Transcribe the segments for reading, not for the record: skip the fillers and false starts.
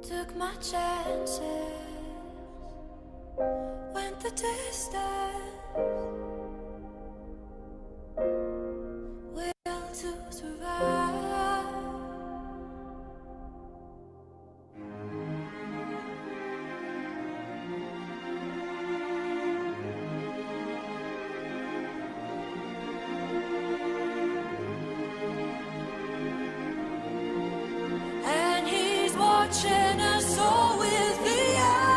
Took my chances, went the distance, will to survive. And he's watching us all with the eye.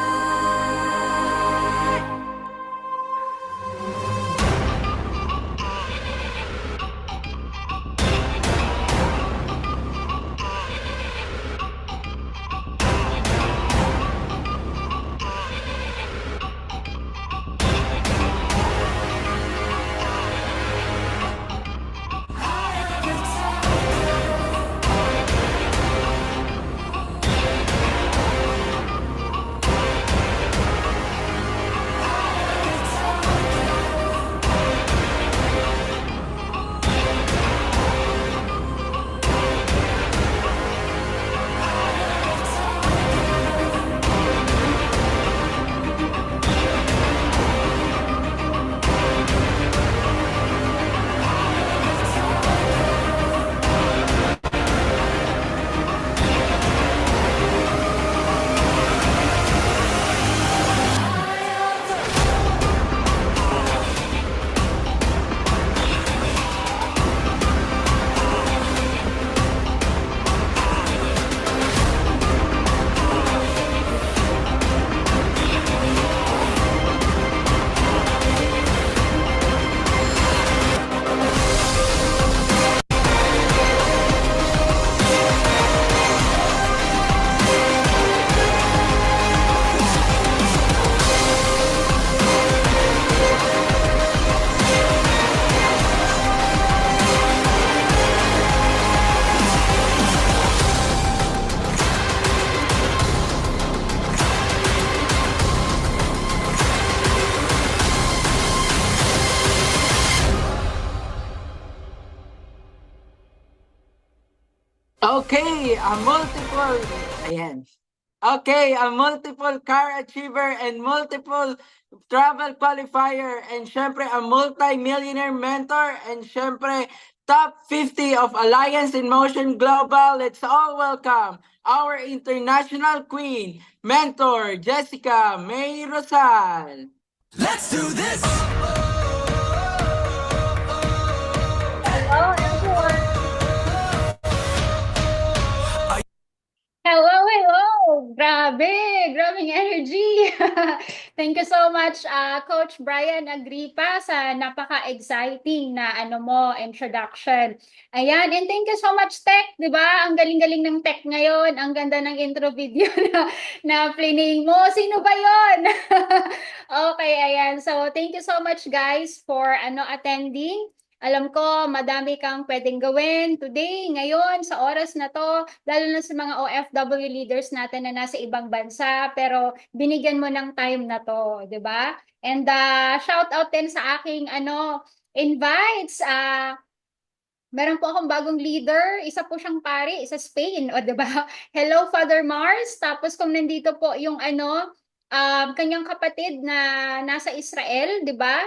Okay, ayan. Okay, a multiple car achiever and multiple travel qualifier and syempre a multi-millionaire mentor and syempre top 50 of Alliance in Motion Global. Let's all welcome our international queen, mentor, Jessica May Rosal. Let's do this! Hello, everyone. Hello, hello. Grabing energy. Thank you so much, Coach Brian Agripa, sa napaka-exciting na introduction. Ayan, and thank you so much, Tech, di ba? Ang galing-galing ng Tech ngayon. Ang ganda ng intro video na playing mo. Sino ba yon? Okay, ayan. So, thank you so much, guys, for attending. Alam ko, madami kang pwedeng gawin today, ngayon, sa oras na to, lalo na sa mga OFW leaders natin na nasa ibang bansa, pero binigyan mo ng time na to, di ba? And shout out din sa aking invites. Meron po akong bagong leader, isa po siyang pari, isa Spain, o di ba? Hello, Father Mars. Tapos kung nandito po yung kanyang kapatid na nasa Israel, di ba?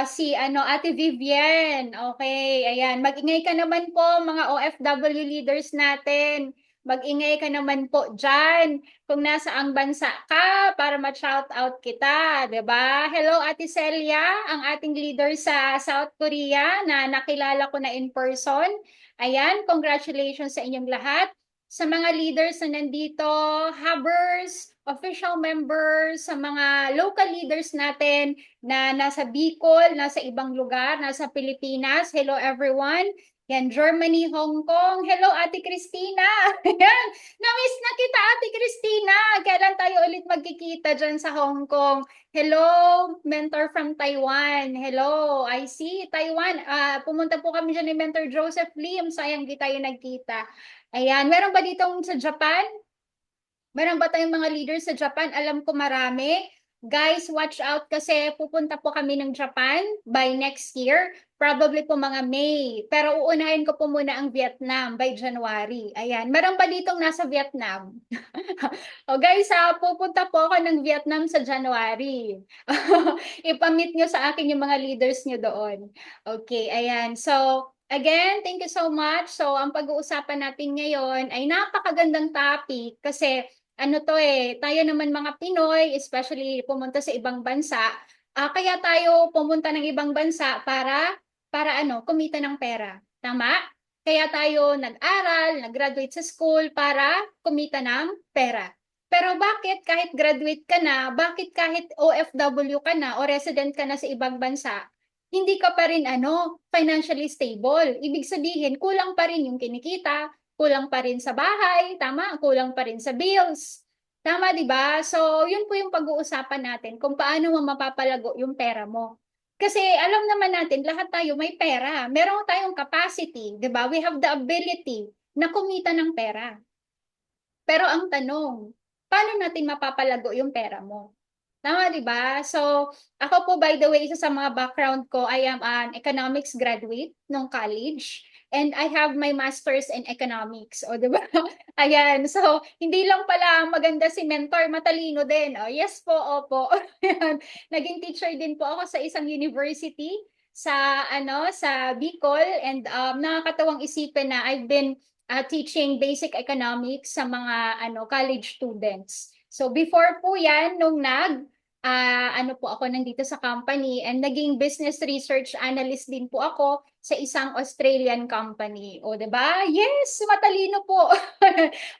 Si Ate Vivian. Okay, ayan. Mag-ingay ka naman po mga OFW leaders natin. Mag-ingay ka naman po dyan kung nasaang bansa ka para ma-shout out kita, 'di ba? Hello Ate Celia, ang ating leader sa South Korea na nakilala ko na in person. Ayan, congratulations sa inyong lahat. Sa mga leaders na nandito, hubbers, official members, sa mga local leaders natin, na nasa Bicol, nasa ibang lugar, nasa Pilipinas. Hello everyone. Yan, Germany, Hong Kong. Hello, Ate Christina. Yan, na-miss na kita, Ate Christina. Kailan tayo ulit magkikita dyan sa Hong Kong? Hello, mentor from Taiwan. Hello, I see, Taiwan. Pumunta po kami dyan ni Mentor Joseph Lim. Sayang di tayo nagkita. Ayan, meron ba ditong sa Japan? Meron ba tayong mga leaders sa Japan? Alam ko marami. Guys, watch out kasi pupunta po kami ng Japan by next year. probably po mga May. Pero uunahin ko po muna ang Vietnam by January. Ayan, marang balitong nasa Vietnam. O guys, pupunta po ako ng Vietnam sa January. Ipamit nyo sa akin yung mga leaders nyo doon. Okay, ayan. So, again, thank you so much. So, ang pag-uusapan natin ngayon ay napakagandang topic kasi ano to tayo naman mga Pinoy, especially pumunta sa ibang bansa, kaya tayo pumunta ng ibang bansa para kumita ng pera. Tama? Kaya tayo nag-aral, nag-graduate sa school para kumita ng pera. Pero bakit kahit graduate ka na, bakit kahit OFW ka na o resident ka na sa ibang bansa, hindi ka pa rin financially stable? Ibig sabihin, kulang pa rin yung kinikita, kulang pa rin sa bahay, tama? Kulang pa rin sa bills. Tama, di ba? So, yun po yung pag-uusapan natin kung paano mo mapapalago yung pera mo. Kasi alam naman natin, lahat tayo may pera. Meron tayong capacity, di ba? We have the ability na kumita ng pera. Pero ang tanong, paano natin mapapalago yung pera mo? Tama, di ba? So, ako po, by the way, isa sa mga background ko, I am an economics graduate nung college. And I have my master's in economics. O, di ba? Ayan. So, hindi lang pala maganda si mentor, matalino din. O, yes po, opo. Ayan. Naging teacher din po ako sa isang university sa Bicol. And nakakatawang isipin na I've been teaching basic economics sa mga college students. So before po yan, nung po ako nandito sa company and naging business research analyst din po ako sa isang Australian company. O, diba? Yes, matalino po.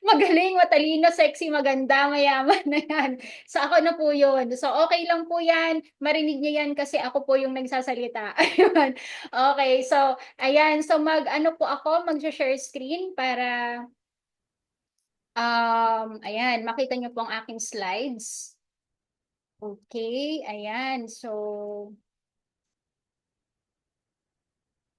Magaling, matalino, sexy, maganda, mayaman na yan. So ako na po yun. So okay lang po yan. Marinig niyo yan kasi ako po yung nagsasalita. Ayun. Okay, so ayan. So mag-share screen para ayan, makita niyo po ang aking slides. Okay, ayan.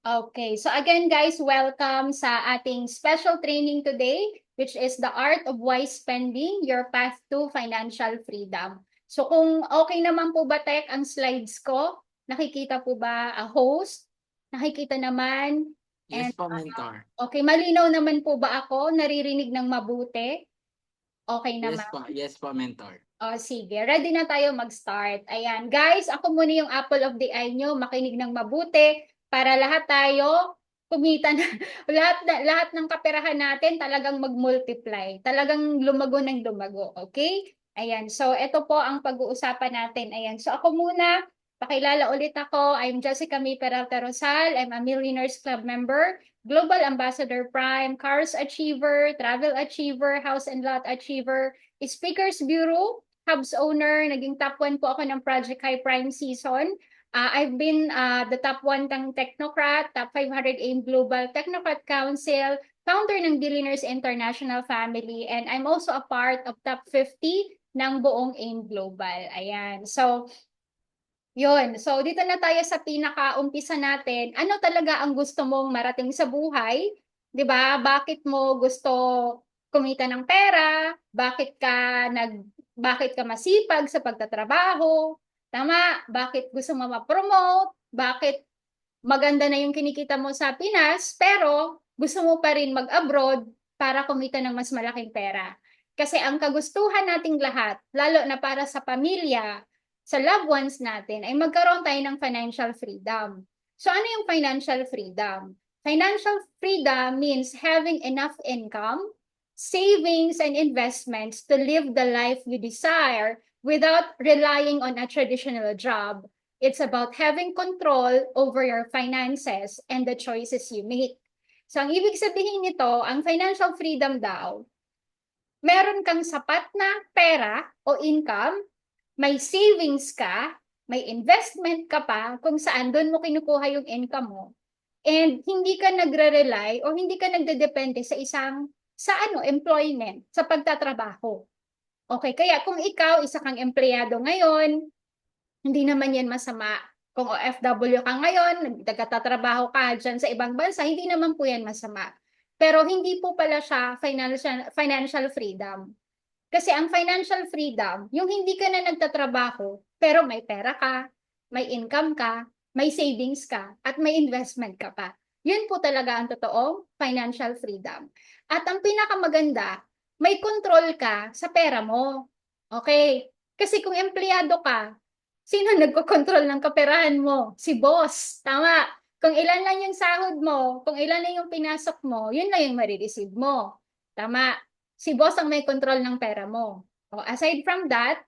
Okay, so again guys, welcome sa ating special training today, which is the Art of Wise Spending, Your Path to Financial Freedom. So kung okay naman po ba Tek ang slides ko? Nakikita po ba host? Nakikita naman? Yes po, mentor. Okay, malinaw naman po ba ako? Naririnig ng mabuti? Okay naman. Yes po, mentor. O, sige. Ready na tayo mag-start. Ayan. Guys, ako muna yung apple of the eye nyo. Makinig ng mabuti para lahat tayo kumita na. lahat ng kaperahan natin talagang mag-multiply. Talagang lumago ng lumago. Okay? Ayan. So, ito po ang pag-uusapan natin. Ayan. So, ako muna. Pakilala ulit ako. I'm Jessica May Peralta Rosal. I'm a Millionaires Club member, Global Ambassador Prime, Cars Achiever, Travel Achiever, House and Lot Achiever, Speakers Bureau, Hubs owner, naging top 1 po ako ng Project High Prime season. I've been the top 1 ng Technocrat, top 500 AIM Global Technocrat Council, founder ng Billionaires International Family, and I'm also a part of top 50 ng buong AIM Global. Ayan. So, yun. So, dito na tayo sa pinaka-umpisa natin. Ano talaga ang gusto mong marating sa buhay? 'Di ba? Bakit mo gusto kumita ng pera? Bakit ka masipag sa pagtatrabaho? Tama? Bakit gusto mo ma-promote? Bakit maganda na yung kinikita mo sa Pinas, pero gusto mo pa rin mag-abroad para kumita ng mas malaking pera? Kasi ang kagustuhan nating lahat, lalo na para sa pamilya, sa loved ones natin, ay magkaroon tayo ng financial freedom. So ano yung financial freedom? Financial freedom means having enough income, savings, and investments to live the life you desire without relying on a traditional job. It's about having control over your finances and the choices you make. So ang ibig sabihin nito, ang financial freedom daw, meron kang sapat na pera o income, may savings ka, may investment ka pa kung saan doon mo kinukuha yung income mo, and hindi ka nagre-rely o hindi ka nagdedepende sa employment, sa pagtatrabaho. Okay, kaya kung ikaw, isa kang empleyado ngayon, hindi naman yan masama. Kung OFW ka ngayon, nagtatrabaho ka dyan sa ibang bansa, hindi naman po yan masama. Pero hindi po pala siya financial freedom. Kasi ang financial freedom, yung hindi ka na nagtatrabaho, pero may pera ka, may income ka, may savings ka, at may investment ka pa. Yun po talaga ang totoong financial freedom. At ang pinakamaganda, may control ka sa pera mo. Okay? Kasi kung empleyado ka, sino nagko-control ng kaperahan mo? Si boss. Tama. Kung ilan lang yung sahod mo, kung ilan lang yung pinasok mo, yun lang yung marireceive mo. Tama. Si boss ang may control ng pera mo. O, aside from that,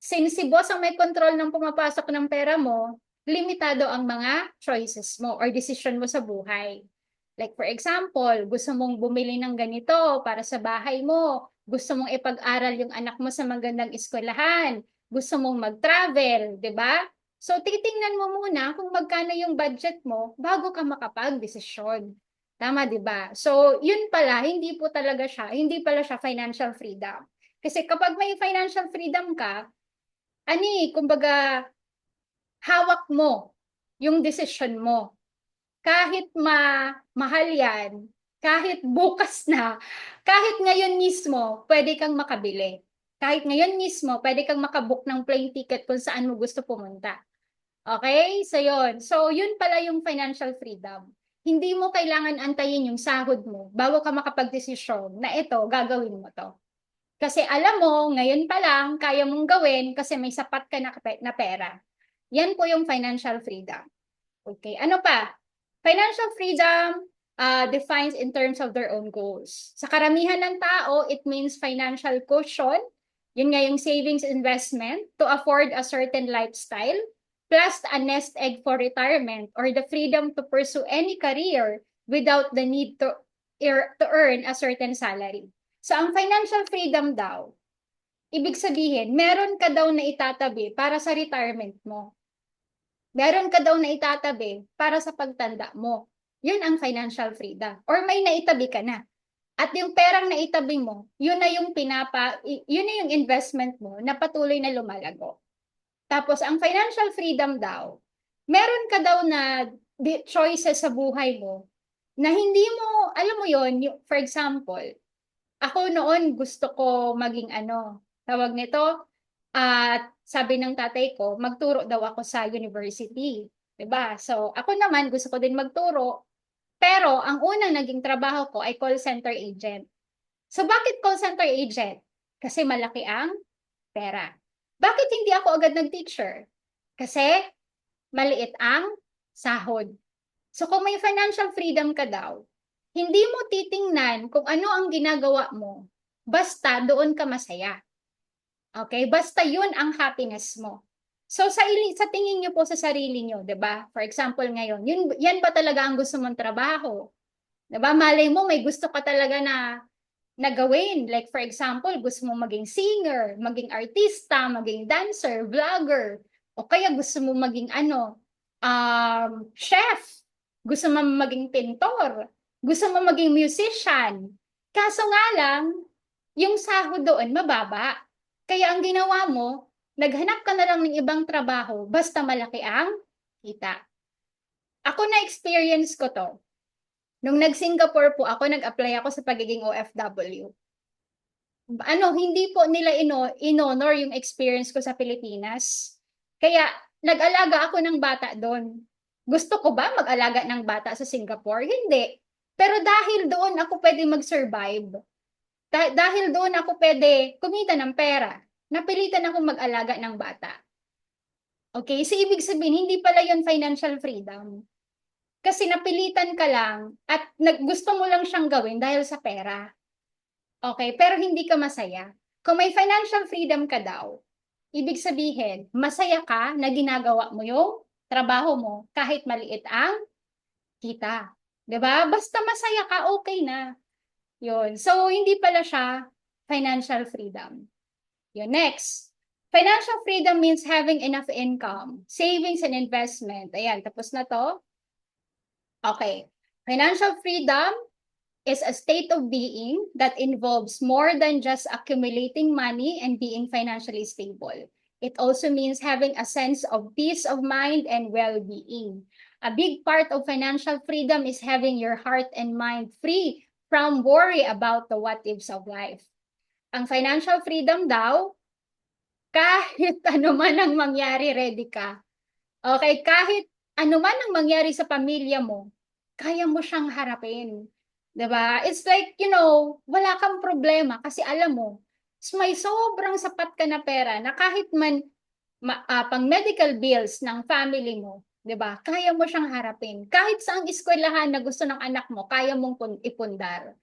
since si boss ang may control ng pumapasok ng pera mo, limitado ang mga choices mo or decision mo sa buhay. Like for example, gusto mong bumili ng ganito para sa bahay mo, gusto mong ipag-aral yung anak mo sa magandang eskwelahan, gusto mong mag-travel, 'di ba? So titingnan mo muna kung magkano yung budget mo bago ka makapag-desisyon. Tama, 'di ba? So yun pala, hindi pala siya financial freedom. Kasi kapag may financial freedom ka, kumbaga, hawak mo yung decision mo. Kahit mahal yan, kahit bukas na, kahit ngayon mismo, pwede kang makabili. Kahit ngayon mismo, pwede kang makabook ng plane ticket kung saan mo gusto pumunta. Okay? So yun. So yun pala yung financial freedom. Hindi mo kailangan antayin yung sahod mo bago ka makapag-desisyon na ito, gagawin mo to. Kasi alam mo, ngayon pa lang, kaya mong gawin kasi may sapat ka na pera. Yan po yung financial freedom. Okay, ano pa? Financial freedom defines in terms of their own goals. Sa karamihan ng tao, it means financial cushion, yun nga yung savings investment to afford a certain lifestyle, plus a nest egg for retirement or the freedom to pursue any career without the need to earn a certain salary. So, ang financial freedom daw, ibig sabihin, meron ka daw na itatabi para sa retirement mo. Meron ka daw na itatabi para sa pagtanda mo. Yun ang financial freedom. Or may naitabi ka na. At yung perang naitabi mo, yun na yung investment mo na patuloy na lumalago. Tapos, ang financial freedom daw, meron ka daw na choices sa buhay mo na hindi mo, alam mo yun, for example, ako noon gusto ko maging tawag nito, at sabi ng tatay ko, magturo daw ako sa university. 'Di ba? So, ako naman gusto ko din magturo, pero ang unang naging trabaho ko ay call center agent. So, bakit call center agent? Kasi malaki ang pera. Bakit hindi ako agad nag-teacher? Kasi maliit ang sahod. So, kung may financial freedom ka daw, hindi mo titingnan kung ano ang ginagawa mo, basta doon ka masaya. Okay? Basta yun ang happiness mo. So sa tingin niyo po sa sarili niyo, 'di ba? For example ngayon, yan ba talaga ang gusto mong trabaho? 'Di ba? Malay mo may gusto ka talaga na gawin. Like for example, gusto mo maging singer, maging artista, maging dancer, vlogger, o kaya gusto mo maging chef, gusto mo maging pintor, gusto mo maging musician. Kaso nga lang, yung sahod doon mababa. Kaya ang ginawa mo, naghanap ka na lang ng ibang trabaho basta malaki ang kita. Ako na-experience ko to. Nung nag-Singapore po ako, nag-apply ako sa pagiging OFW. Hindi po nila in-honor yung experience ko sa Pilipinas. Kaya nag-alaga ako ng bata doon. Gusto ko ba mag-alaga ng bata sa Singapore? Hindi. Pero dahil doon ako pwede mag-survive, dahil doon ako pwede kumita ng pera, napilitan ako mag-alaga ng bata. Okay? So, ibig sabihin, hindi pala yun financial freedom. Kasi napilitan ka lang at gusto mo lang siyang gawin dahil sa pera. Okay? Pero hindi ka masaya. Kung may financial freedom ka daw, ibig sabihin, masaya ka na ginagawa mo yung trabaho mo kahit maliit ang kita. 'Di ba? Basta masaya ka, okay na. Yun. So, hindi pala siya financial freedom. Yun. Next. Financial freedom means having enough income, savings and investment. Ayan, tapos na to. Okay. Financial freedom is a state of being that involves more than just accumulating money and being financially stable. It also means having a sense of peace of mind and well-being. A big part of financial freedom is having your heart and mind free from worry about the what-ifs of life. Ang financial freedom daw, kahit ano man ang mangyari, ready ka. Okay, kahit ano man ang mangyari sa pamilya mo, kaya mo siyang harapin. 'Di ba? It's like, wala kang problema kasi alam mo, may sobrang sapat ka na pera na kahit man pang medical bills ng family mo, 'di ba? Kaya mo siyang harapin. Kahit saang eskwelahan na gusto ng anak mo, kaya mong ipundar.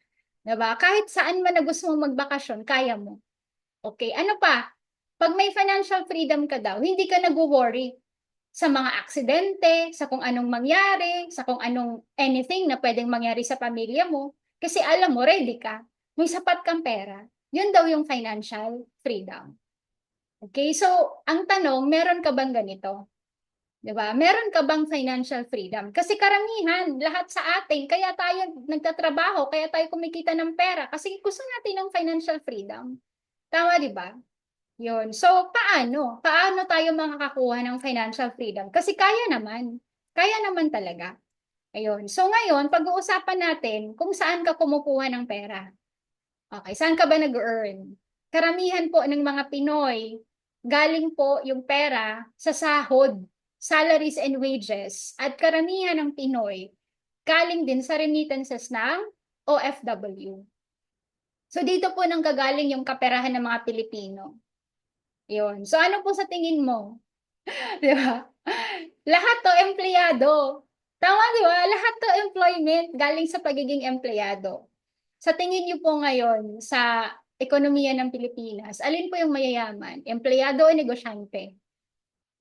'Di ba? Kahit saan man na gusto mong magbakasyon, kaya mo. Okay, ano pa? Pag may financial freedom ka daw, hindi ka nagwo-worry sa mga aksidente, sa kung anong mangyari, sa kung anong anything na pwedeng mangyari sa pamilya mo. Kasi alam mo, ready ka. May sapat kang pera. Yun daw yung financial freedom. Okay, so ang tanong, meron ka bang ganito? 'Di ba? Meron ka bang financial freedom? Kasi karamihan, lahat sa atin, kaya tayo nagtatrabaho, kaya tayo kumikita ng pera kasi gusto natin ng financial freedom. Tama, 'di ba? Yun. So, paano? Paano tayo makakakuha ng financial freedom? Kasi kaya naman. Kaya naman talaga. Ayun. So, ngayon, pag-uusapan natin kung saan ka kumukuha ng pera. Okay, saan ka ba nag-earn? Karamihan po ng mga Pinoy, galing po yung pera sa sahod, salaries and wages. At karamihan ng Pinoy, galing din sa remittances ng OFW. So, dito po nang gagaling yung kaperahan ng mga Pilipino. Yun. So, ano po sa tingin mo? Di ba? Lahat to empleyado. Tama, di ba? Lahat to employment galing sa pagiging empleyado. Sa tingin niyo po ngayon sa ekonomiya ng Pilipinas, alin po yung mayayaman? Empleyado o negosyante?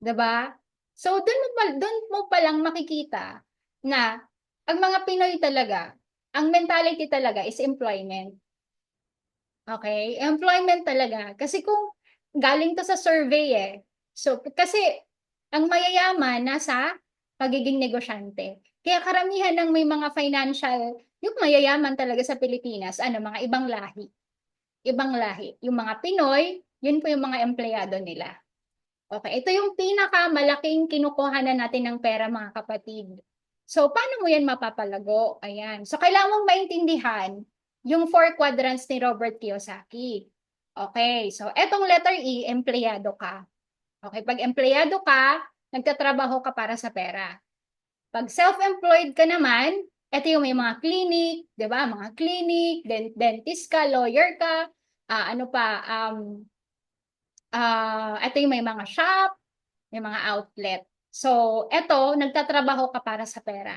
Di ba? So, doon mo pa lang makikita na ang mga Pinoy talaga, ang mentality talaga is employment. Okay? Employment talaga. Kasi kung galing to sa survey So, kasi ang mayayaman nasa pagiging negosyante. Kaya karamihan ng may mga financial, yung mayayaman talaga sa Pilipinas, mga ibang lahi. Ibang lahi. Yung mga Pinoy, yun po yung mga empleyado nila. Okay, ito yung pinakamalaking kinukuhanan natin ng pera, mga kapatid. So, paano mo yan mapapalago? Ayan. So, kailangan mong maintindihan yung 4 quadrants ni Robert Kiyosaki. Okay, so etong letter E, empleyado ka. Okay, pag empleyado ka, nagtatrabaho ka para sa pera. Pag self-employed ka naman, ito yung may mga clinic, 'di ba? Mga clinic, dentist ka, lawyer ka, ito yung may mga shop, may mga outlet. So, ito, nagtatrabaho ka para sa pera.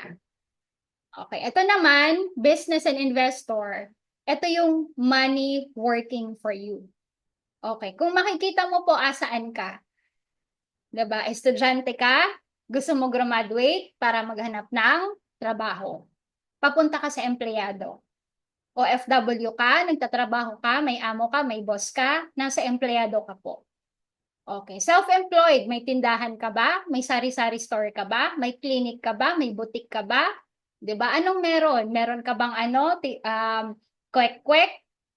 Okay, ito naman, business and investor. Ito yung money working for you. Okay, kung makikita mo po saan ka, diba? Estudyante ka, gusto mo graduate para maghanap ng trabaho. Papunta ka sa empleyado. OFW ka, nagtatrabaho ka, may amo ka, may boss ka, nasa empleyado ka po. Okay, self-employed, may tindahan ka ba? May sari-sari store ka ba? May clinic ka ba? May boutique ka ba? 'Di ba? Anong meron? Meron ka bang kwek-kwek,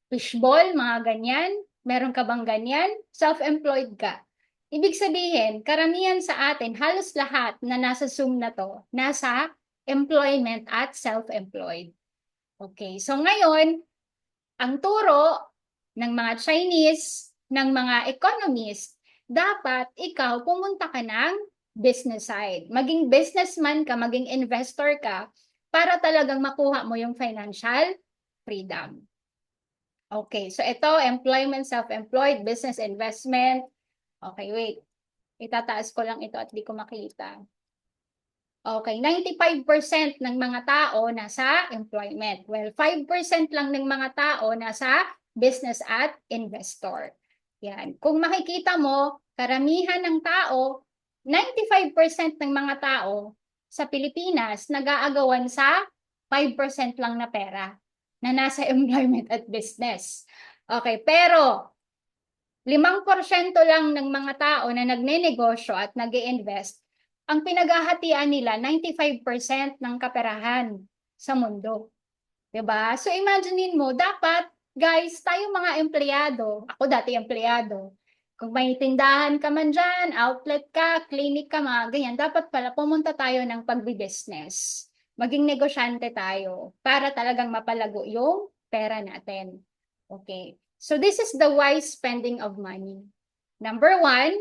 fishball, mga ganyan? Meron ka bang ganyan? Self-employed ka. Ibig sabihin, karamihan sa atin, halos lahat na nasa Zoom na to, nasa employment at self-employed. Okay, so ngayon, ang turo ng mga Chinese, ng mga economists, dapat ikaw pumunta ka ng business side. Maging businessman ka, maging investor ka, para talagang makuha mo yung financial freedom. Okay, so ito, employment, self-employed, business, investment. Okay, wait. Itataas ko lang ito at di ko makita. Okay, 95% ng mga tao nasa employment. Well, 5% lang ng mga tao nasa business at investor. Yan. Kung makikita mo, karamihan ng tao, 95% ng mga tao sa Pilipinas nag-aagawan sa 5% lang na pera na nasa employment at business. Okay, pero 5% lang ng mga tao na nagne-negosyo at nag-i-invest, ang pinaghahatian nila 95% ng kaperahan sa mundo. 'Di ba? So imaginein mo, dapat guys, tayo mga empleyado, ako dati empleyado, kung may tindahan ka man dyan, outlet ka, clinic ka, mga ganyan, dapat pala pumunta tayo ng pagbi-business. Maging negosyante tayo para talagang mapalago yung pera natin. Okay. So this is the wise spending of money. Number 1,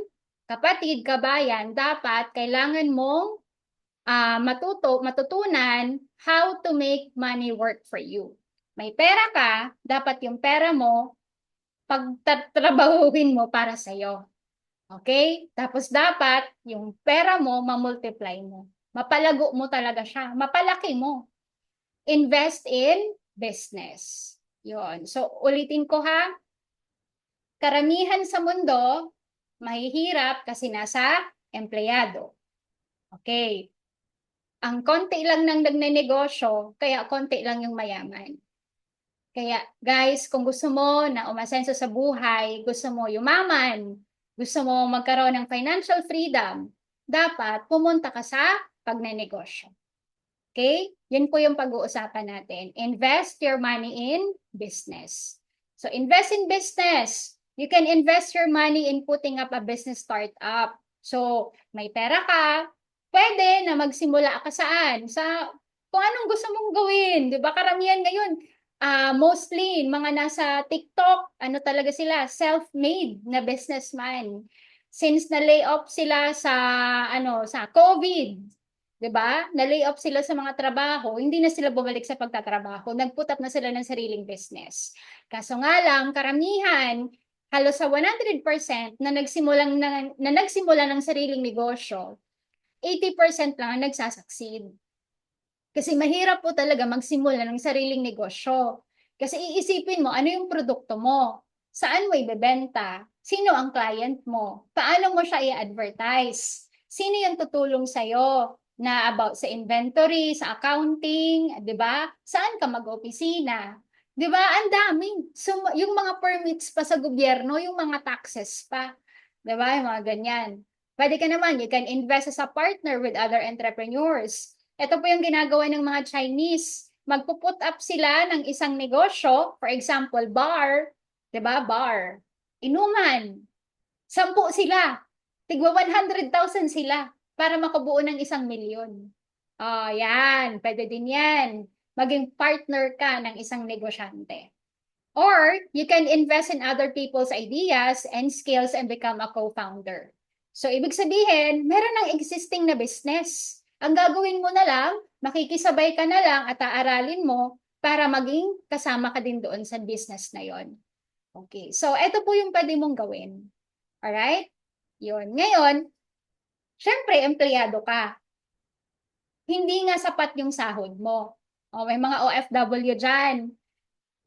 kapatid, kabayan, dapat kailangan mong matutunan how to make money work for you. May pera ka, dapat yung pera mo, pagtatrabahuhin mo para sa'yo. Okay? Tapos dapat, yung pera mo, mamultiply mo. Mapalago mo talaga siya. Mapalaki mo. Invest in business. Yun. So, ulitin ko ha. Karamihan sa mundo, mahihirap kasi nasa empleyado. Okay. Ang konti lang nang nagnenegosyo, kaya konti lang yung mayaman. Kaya guys, kung gusto mo na umasenso sa buhay, gusto mo yumaman, gusto mo magkaroon ng financial freedom, dapat pumunta ka sa pagnenegosyo. Okay? Yun po yung pag-uusapan natin. Invest your money in business. So invest in business. You can invest your money in putting up a business startup. So may pera ka, pwede na magsimula ka saan? Sa kung anong gusto mong gawin. Di ba? Karamihan ngayon, mostly, mga nasa TikTok, ano talaga sila, self-made na businessman. Since na-lay off sila sa COVID, 'di ba? Na-lay off sila sa mga trabaho, hindi na sila bumalik sa pagtatrabaho, nag-put up na sila ng sariling business. Kaso nga lang, karamihan, halos sa 100% na nagsimula ng sariling negosyo, 80% lang ang nagsasucceed. Kasi mahirap po talaga magsimula ng sariling negosyo. Kasi iisipin mo, ano yung produkto mo? Saan mo ibebenta? Sino ang client mo? Paano mo siya i-advertise? Sino yung tutulong sa'yo na about sa inventory, sa accounting, di ba? Saan ka mag-opisina? Di ba? Ang daming. So, yung mga permits pa sa gobyerno, yung mga taxes pa. Di ba? Yung mga ganyan. Pwede ka naman, you can invest as a partner with other entrepreneurs. Ito po yung ginagawa ng mga Chinese. Magpo-put up sila ng isang negosyo, for example, bar, 'di ba? Bar. Inuman. 10 sila. Tigwa 100,000 sila para makabuo ng 1,000,000. Oh, yan. Pwede din yan. Maging partner ka ng isang negosyante. Or, you can invest in other people's ideas and skills and become a co-founder. So, ibig sabihin, meron ng existing na business. Ang gagawin mo na lang, makikisabay ka na lang at aaralin mo para maging kasama ka din doon sa business na yon. Okay, so ito po yung pwede mong gawin. Alright? Yun. Ngayon, syempre, empleyado ka. Hindi nga sapat yung sahod mo. O, may mga OFW dyan.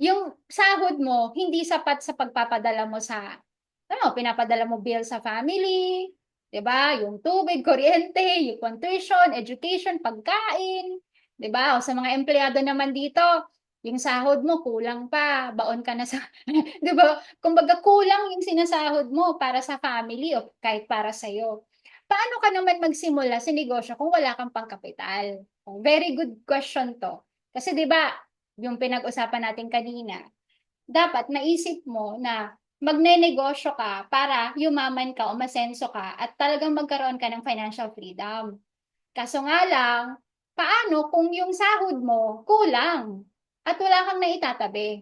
Yung sahod mo, hindi sapat sa pagpapadala mo pinapadala mo bill sa family, 'di ba? Yung tubig, kuryente, yung tuition, education, pagkain, 'di ba? O sa mga empleyado naman dito, yung sahod mo kulang pa, baon ka na sa 'di ba? Kumbaga kulang yung sinasahod mo para sa family o kahit para sa iyo. Paano ka naman magsimula sa negosyo kung wala kang pangkapital? Very good question 'to. Kasi 'di ba, yung pinag-usapan natin kanina, dapat maisip mo na magnenegosyo ka para yumaman ka, umasenso ka, at talagang magkaroon ka ng financial freedom. Kaso nga lang, paano kung yung sahod mo kulang at wala kang naitatabi?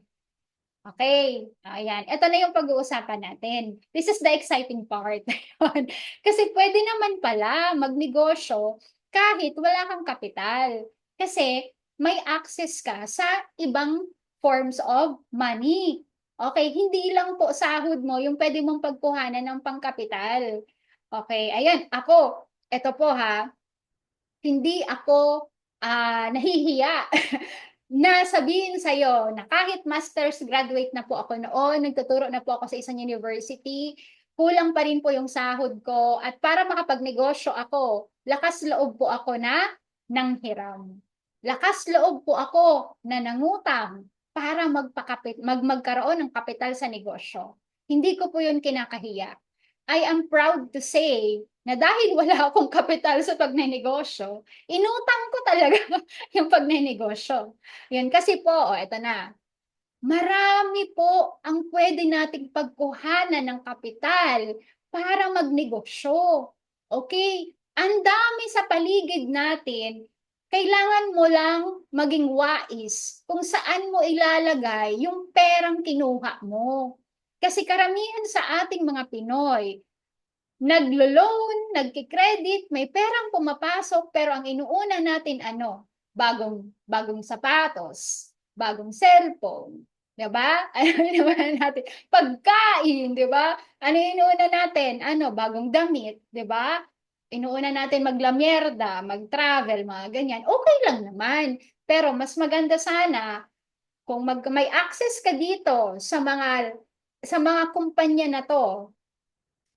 Okay, ayan. Ito na yung pag-uusapan natin. This is the exciting part. Kasi pwede naman pala magnegosyo kahit wala kang kapital. Kasi may access ka sa ibang forms of money. Okay, hindi lang po sahod mo yung pwede mong pagkuhanan ng pangkapital. Okay, ayan. Ito po ha, hindi ako nahihiya na sabihin sa'yo na kahit master's graduate na po ako noon, nagtuturo na po ako sa isang university, kulang pa rin po yung sahod ko at para makapagnegosyo ako, lakas loob po ako na nanghiram. Lakas loob po ako na nangutang para magkaroon ng kapital sa negosyo. Hindi ko po yun kinakahiya. I am proud to say na dahil wala akong kapital sa pagnenegosyo, inutang ko talaga yung pagnenegosyo. Yun kasi po, ito na. Marami po ang pwede nating pagkuhanan ng kapital para magnegosyo. Okay? Ang dami sa paligid natin, kailangan mo lang maging wais kung saan mo ilalagay yung perang kinuha mo. Kasi karamihan sa ating mga Pinoy, naglo-loan, nagki-credit, may perang pumapasok, pero ang inuuna natin ano? Bagong sapatos, bagong cellphone, 'di ba? Ano inuuna natin? Pagkain, 'di ba? Ano inuuna natin? Ano, bagong damit, 'di ba? Inuuna natin maglamierda, mag-travel, mga ganyan. Okay lang naman. Pero mas maganda sana kung may access ka dito sa mga kumpanya na to,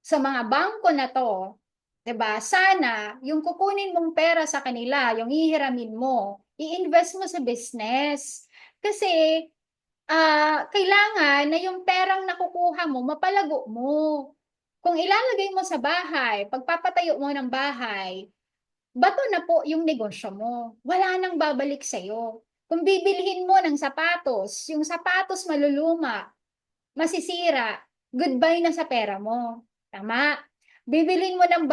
sa mga bangko na to, 'di ba? Sana yung kukunin mong pera sa kanila, yung hihiramin mo, i-invest mo sa business. Kasi kailangan na yung perang nakukuha mo, mapalago mo. Kung ilalagay mo sa bahay, pagpapatayo mo ng bahay, bato na po yung negosyo mo. Wala nang babalik sa'yo. Kung bibilhin mo ng sapatos, yung sapatos maluluma, masisira, goodbye na sa pera mo. Tama? Bibilin mo ng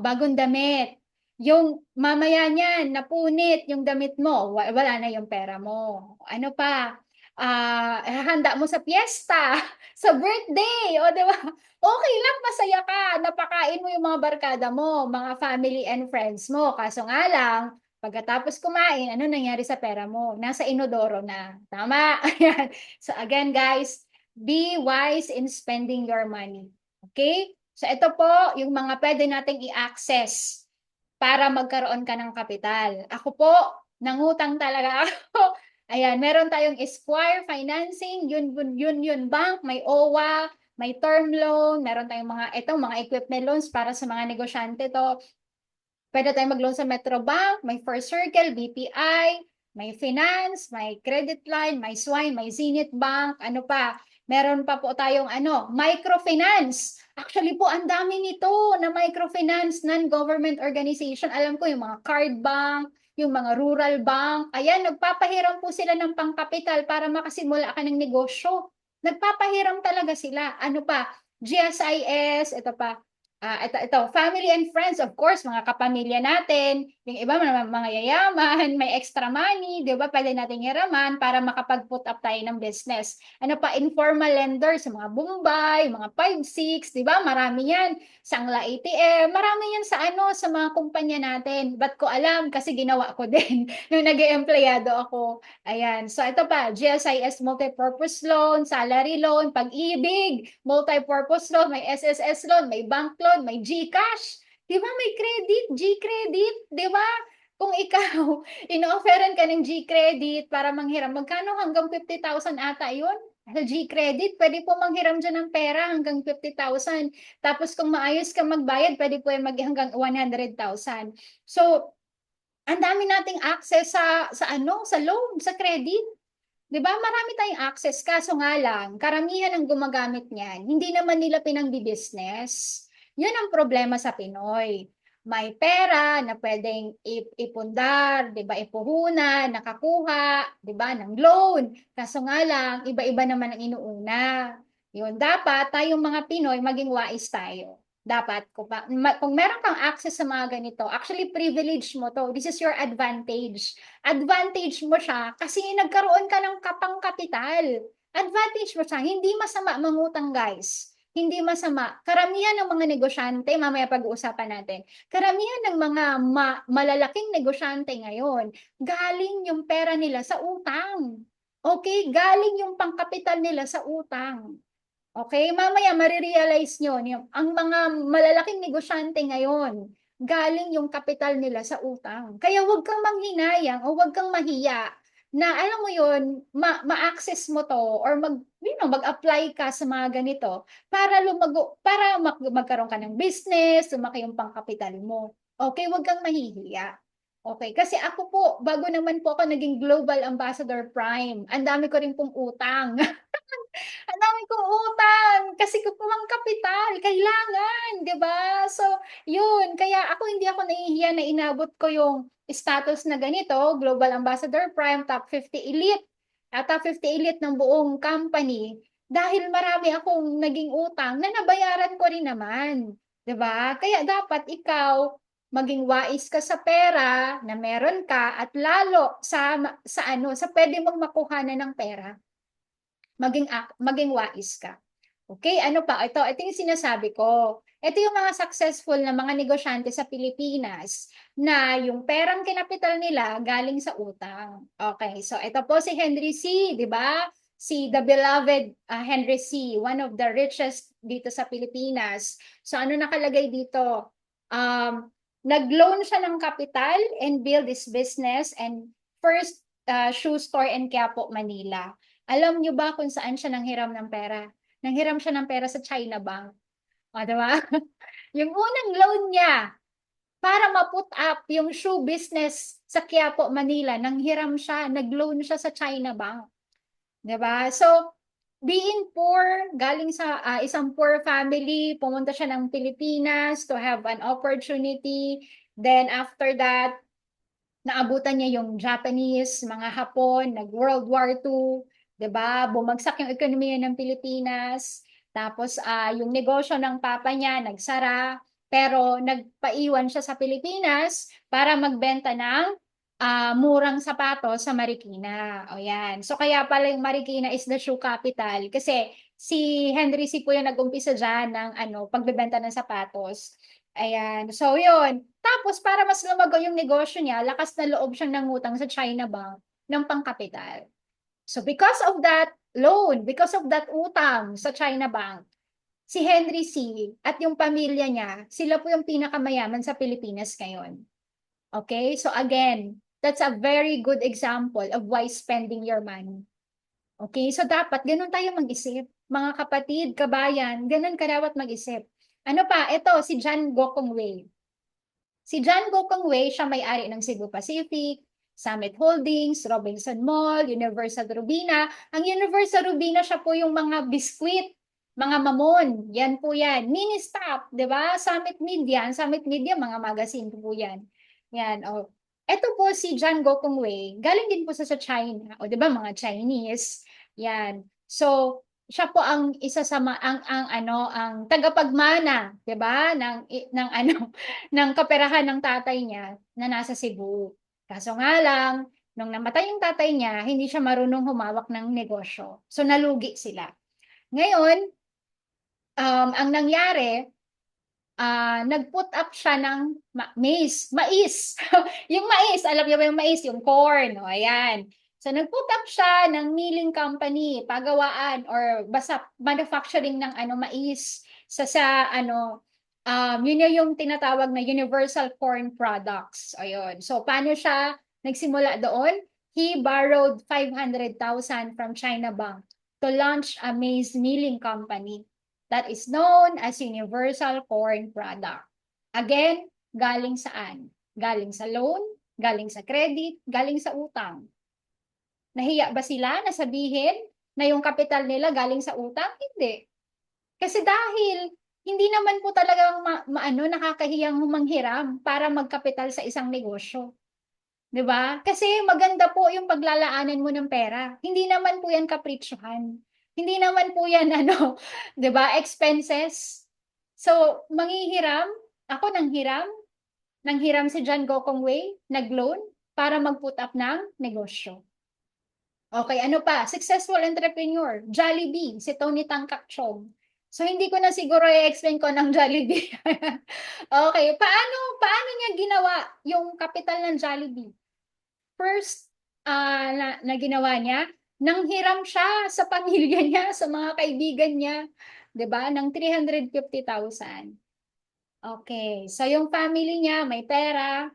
bagong damit. Yung mamaya niyan, napunit yung damit mo, wala na yung pera mo. Ano pa? Handa mo sa piyesta, sa birthday, o di ba? Okay lang, masaya ka, napakain mo yung mga barkada mo, mga family and friends mo. Kaso nga lang, pagkatapos kumain, ano nangyari sa pera mo? Nasa inodoro na. Tama? Ayan. So again, guys, be wise in spending your money. Okay? So ito po yung mga pwede nating i-access para magkaroon ka ng kapital. Ako po, nangutang talaga ako. Ayan, meron tayong Esquire Financing, Union Bank, may OWA, may term loan, meron tayong mga equipment loans para sa mga negosyante to. Pwede tayong mag-loan sa Metro Bank, may First Circle, BPI, may finance, may credit line, may Swine, may Zenith Bank, ano pa. Meron pa po tayong microfinance. Actually po, ang dami nito na microfinance, non-government organization. Alam ko yung mga card bank, yung mga rural bank. Ayan, nagpapahiram po sila ng pangkapital para makasimula ka ng negosyo. Nagpapahiram talaga sila. Ano pa? GSIS, ito pa. Ito, family and friends, of course, mga kapamilya natin, yung iba mga yayaman, may extra money, di ba, pwede natin hiraman para makapag-put up tayo ng business. Ano pa, informal lenders, mga Bombay, mga 5-6, di ba, marami yan. Sangla ATM, marami yan sa mga kumpanya natin. Ba't ko alam? Kasi ginawa ko din nung nag-empleyado ako. Ayan, so ito pa, GSIS multipurpose loan, salary loan, pag-ibig, multipurpose loan, may SSS loan, may bank loan, may GCash. Di ba may credit, G-credit, di ba? Kung ikaw, ino-offeran ka ng G-credit para manghiram, magkano hanggang 50,000 ata yun? Sa G-credit, pwede po manghiram dyan ng pera hanggang 50,000. Tapos kung maayos ka magbayad, pwede po yung hanggang 100,000. So, ang dami nating access sa loan, sa credit. 'Di ba? Marami tayong access, kaso nga lang, karamihan ng gumagamit niyan, hindi naman nila pinang-business. 'Yun ang problema sa Pinoy. May pera na pwedeng ipundar, 'di ba? Ipuhunan, nakakuha, 'di ba? Ng loan. Kaso nga lang, iba-iba naman ang inuuna. 'Yun, dapat tayong mga Pinoy maging wais tayo. Dapat kung meron kang access sa mga ganito, actually privilege mo to. This is your advantage. Advantage mo siya kasi nagkaroon ka ng kapang-kapital. Advantage mo siya. Hindi masama mangutang, guys. Hindi masama. Karamihan ng mga negosyante, mamaya pag-uusapan natin, karamihan ng mga malalaking negosyante ngayon, galing yung pera nila sa utang. Okay? Galing yung pangkapital nila sa utang. Okay? Mamaya marirealize nyo, ang mga malalaking negosyante ngayon, galing yung kapital nila sa utang. Kaya huwag kang manghinayang o huwag kang mahiya na alam mo yun, ma-access mo to or mag-apply ka sa mga ganito para magkaroon ka ng business, lumaki yung pangkapital mo. Okay, huwag kang mahihiya. Okay, kasi ako po, bago naman po ako naging Global Ambassador Prime, ang dami ko rin pong utang. Ang dami kong utang kasi kukuhang kapital, kailangan, 'di ba? So, 'yun, kaya hindi ako nahihiya na inabot ko yung status na ganito, Global Ambassador Prime, Top 50 Elite, Top 50 Elite ng buong company dahil marami akong naging utang na nabayaran ko rin naman, 'di ba? Kaya dapat ikaw maging wais ka sa pera na meron ka at lalo sa pwede mong makuha ng pera maging wais ka. Okay, ano pa? Ito yung sinasabi ko. Ito yung mga successful na mga negosyante sa Pilipinas na yung perang kinapital nila galing sa utang. Okay, so ito po si Henry C., di ba? Si the beloved Henry C., one of the richest dito sa Pilipinas. So ano nakalagay dito? Nag-loan siya ng kapital and build his business and first shoe store in Quiapo, Manila. Alam nyo ba kung saan siya nanghiram ng pera? Nanghiram siya ng pera sa China Bank. O, diba? Yung unang loan niya para ma-put up yung shoe business sa Quiapo, Manila, nanghiram siya, nag-loan siya sa China Bank. Diba? So, being poor, galing sa isang poor family, pumunta siya ng Pilipinas to have an opportunity. Then after that, naabutan niya yung Japanese, mga Hapon, nag-World War II, 'di ba? Bumagsak yung ekonomiya ng Pilipinas. Tapos yung negosyo ng papa niya nagsara, pero nagpaiwan siya sa Pilipinas para magbenta ng murang sapatos sa Marikina. O yan. So kaya pala yung Marikina is the shoe capital kasi si Henry C. po yung nag-umpisa dyan ng pagbebenta ng sapatos. Ayan. So yun. Tapos para mas lumago yung negosyo niya, lakas na loob siyang nangutang sa China Bank ng pangkapital. So because of that loan, because of that utang sa China Bank, si Henry C. at yung pamilya niya, sila po yung pinakamayaman sa Pilipinas ngayon. Okay? So again, that's a very good example of wise spending your money. Okay? So dapat ganun tayo mag-isip. Mga kapatid, kabayan, ganun ka dapat mag-isip. Ano pa? Ito, si John Gokong Wei. Si John Gokong Wei, siya may-ari ng Cebu Pacific, Summit Holdings, Robinson Mall, Universal Robina. Ang Universal Robina, siya po yung mga biskwit, mga mamon. Yan po yan. Mini-stop, di ba? Summit Media. Ang Summit Media, mga magazine po yan. Yan, oh. Ito po si John Gokong Wei. Galing din po sa China. O, di ba? Mga Chinese. Yan. So, siya po ang isa sa ang tagapagmana, 'di ba? Ng kaperahan ng tatay niya na nasa Cebu. Kaso nga lang, nung namatay yung tatay niya, hindi siya marunong humawak ng negosyo. So nalugi sila. Ngayon, ang nangyari, nag-put up siya ng mais. Yung mais, alam niyo ba yung mais, yung corn, o ayan. So nag-put up siya ng milling company, pagawaan or basta manufacturing ng mais yun yung tinatawag na universal corn products. Ayun. So paano siya nagsimula doon? He borrowed 500,000 from China Bank to launch a maize milling company that is known as Universal Corn Product. Again, galing saan? Galing sa loan, galing sa credit, galing sa utang. Nahiya ba sila na sabihin na yung kapital nila galing sa utang? Hindi. Kasi dahil hindi naman po talagang nakakahiyang manghiram para magkapital sa isang negosyo. 'Di ba? Kasi maganda po yung paglalaanan mo ng pera. Hindi naman po yan kapritsyohan. Hindi naman po yan 'di ba, expenses. So, manghihiram, ako nanghiram si John Gokong Wei, nag-loan para mag-put up ng negosyo. Okay, ano pa? Successful entrepreneur, Jollibee, si Tony Tangkak Chong. So, hindi ko na siguro i-explain ko ng Jollibee. Okay, paano niya ginawa yung kapital ng Jollibee? First, na ginawa niya, nanghiram siya sa pamilya niya, sa mga kaibigan niya, 'di ba? Ng 350,000. Okay, so yung family niya may pera,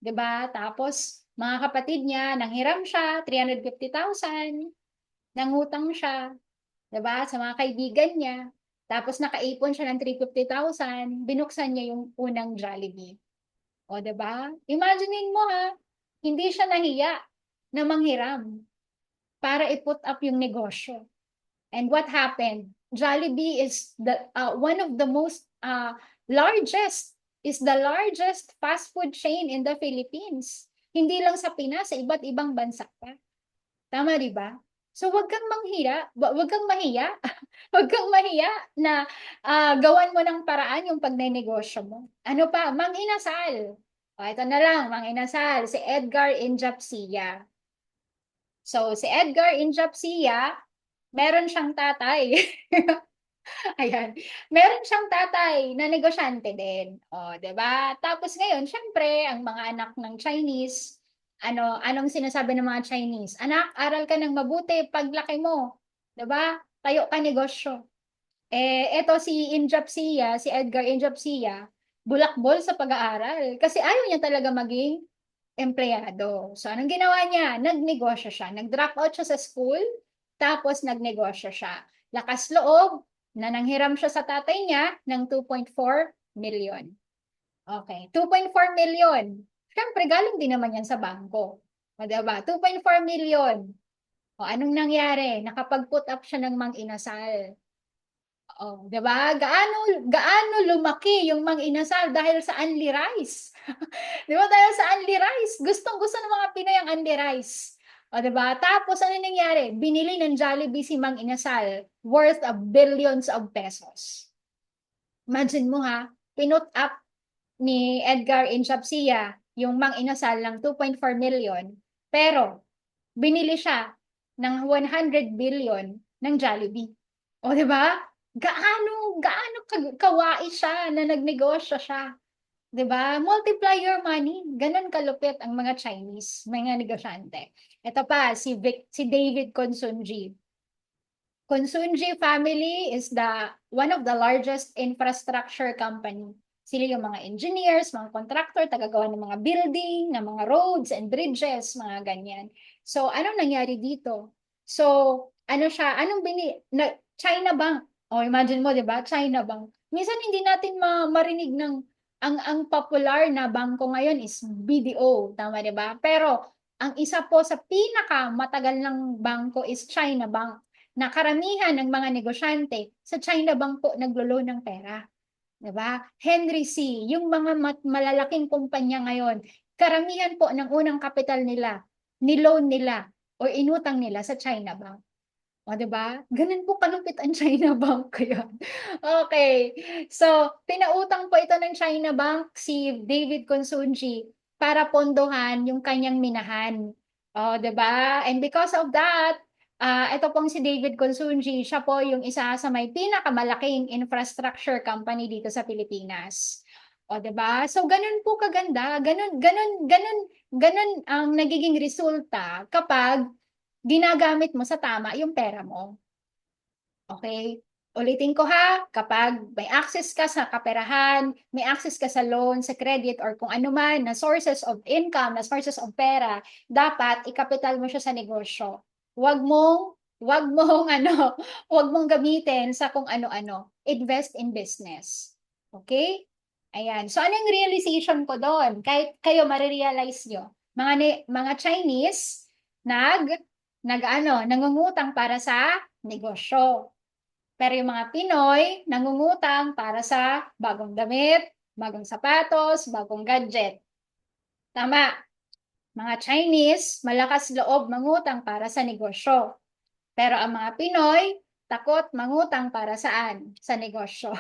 'di ba? Tapos mga kapatid niya, nanghiram siya 350,000, nangutang siya, 'di ba? Sa mga kaibigan niya. Tapos nakaipon siya ng 350,000, binuksan niya yung unang Jollibee. O, 'di ba? Imaginein mo ha, hindi siya nahiya na manghiram para i-put up yung negosyo. And what happened? Jollibee is one of the largest fast food chain in the Philippines. Hindi lang sa Pinas, sa iba't ibang bansa pa. Tama, di ba? So wag kang mahiya, wag kang mahiya na gawan mo ng paraan yung pagnenegosyo mo. Ano pa? Manginasal. O, ito na lang, manginasal. Si Edgar Injapsia. So, si Edgar Injapsia, meron siyang tatay. Ayan. Meron siyang tatay na negosyante din. O, 'di ba? Tapos ngayon, syempre, ang mga anak ng Chinese, anong sinasabi ng mga Chinese? Anak, aral ka ng mabuti paglaki mo. 'Di ba? Tayo ka negosyo. Eto si Injapsia, si Edgar Injapsia, bulakbol sa pag-aaral kasi ayaw niya talaga maging empleyado. So, anong ginawa niya? Nagnegosyo siya. Nag-drop out siya sa school, tapos nagnegosyo siya. Lakas loob, na nanghiram siya sa tatay niya ng 2.4 million. Okay, 2.4 million. Siyempre, galing din naman yan sa bangko. O, diba? 2.4 million. O, anong nangyari? Nakapag-put up siya ng mang-inasal. Oh, 'di ba? Gaano lumaki yung mang-inasal dahil sa unli rice. 'Di ba dahil sa unli rice? Gustong-gusto ng mga Pinoy ang unli rice. O, 'di ba? Tapos ano nangyari? Binili ng Jollibee si Mang Inasal worth of billions of pesos. Imagine mo ha, pinut up ni Edgar Inchapsia yung Mang Inasal ng 2.4 million, pero binili siya ng 100 billion ng Jollibee. O, 'di ba? Gaano kawais siya na nagnegosyo siya. 'Di ba? Multiply your money. Ganon kalupit ang mga Chinese, mga negosyante. Ito pa, si David Consunji. Consunji family is one of the largest infrastructure company. Sila yung mga engineers, mga contractor, tagagawa ng mga building, ng mga roads and bridges, mga ganyan. So, anong nangyari dito? So, China Bank. O, imagine mo, di ba? China Bank. Minsan hindi natin marinig ng, ang popular na bangko ngayon is BDO, tama di ba? Pero, ang isa po sa pinakamatagal ng bangko is China Bank, na karamihan ng mga negosyante sa China Bank po naglo-loan ng pera. 'Di ba? Henry C., yung mga malalaking kumpanya ngayon, karamihan po ng unang kapital nila, ni-loan nila o inutang nila sa China Bank. O, 'di ba? Ganun po kalupit ang China Bank ngayon. Okay. So, pinautang po ito ng China Bank si David Consunji para pondohan yung kanyang minahan. O, 'di ba? And because of that, ito pong si David Consunji, siya po yung isa sa may pinakamalaking infrastructure company dito sa Pilipinas. O, 'di ba? So, ganun po kaganda. Ganun ang nagiging resulta kapag ginagamit mo sa tama yung pera mo. Okay? Ulitin ko ha, kapag may access ka sa kaperahan, may access ka sa loan, sa credit, or kung ano man na sources of income, na sources of pera, dapat ikapital mo siya sa negosyo. Wag mong wag mong gamitin sa kung ano-ano. Invest in business. Okay? Ayan. So, anong realization ko doon? Kahit kayo marirealize nyo, mga Chinese, nangungutang para sa negosyo. Pero yung mga Pinoy, nangungutang para sa bagong damit, bagong sapatos, bagong gadget. Tama. Mga Chinese, malakas loob mangutang para sa negosyo. Pero ang mga Pinoy, takot mangutang para saan? Sa negosyo.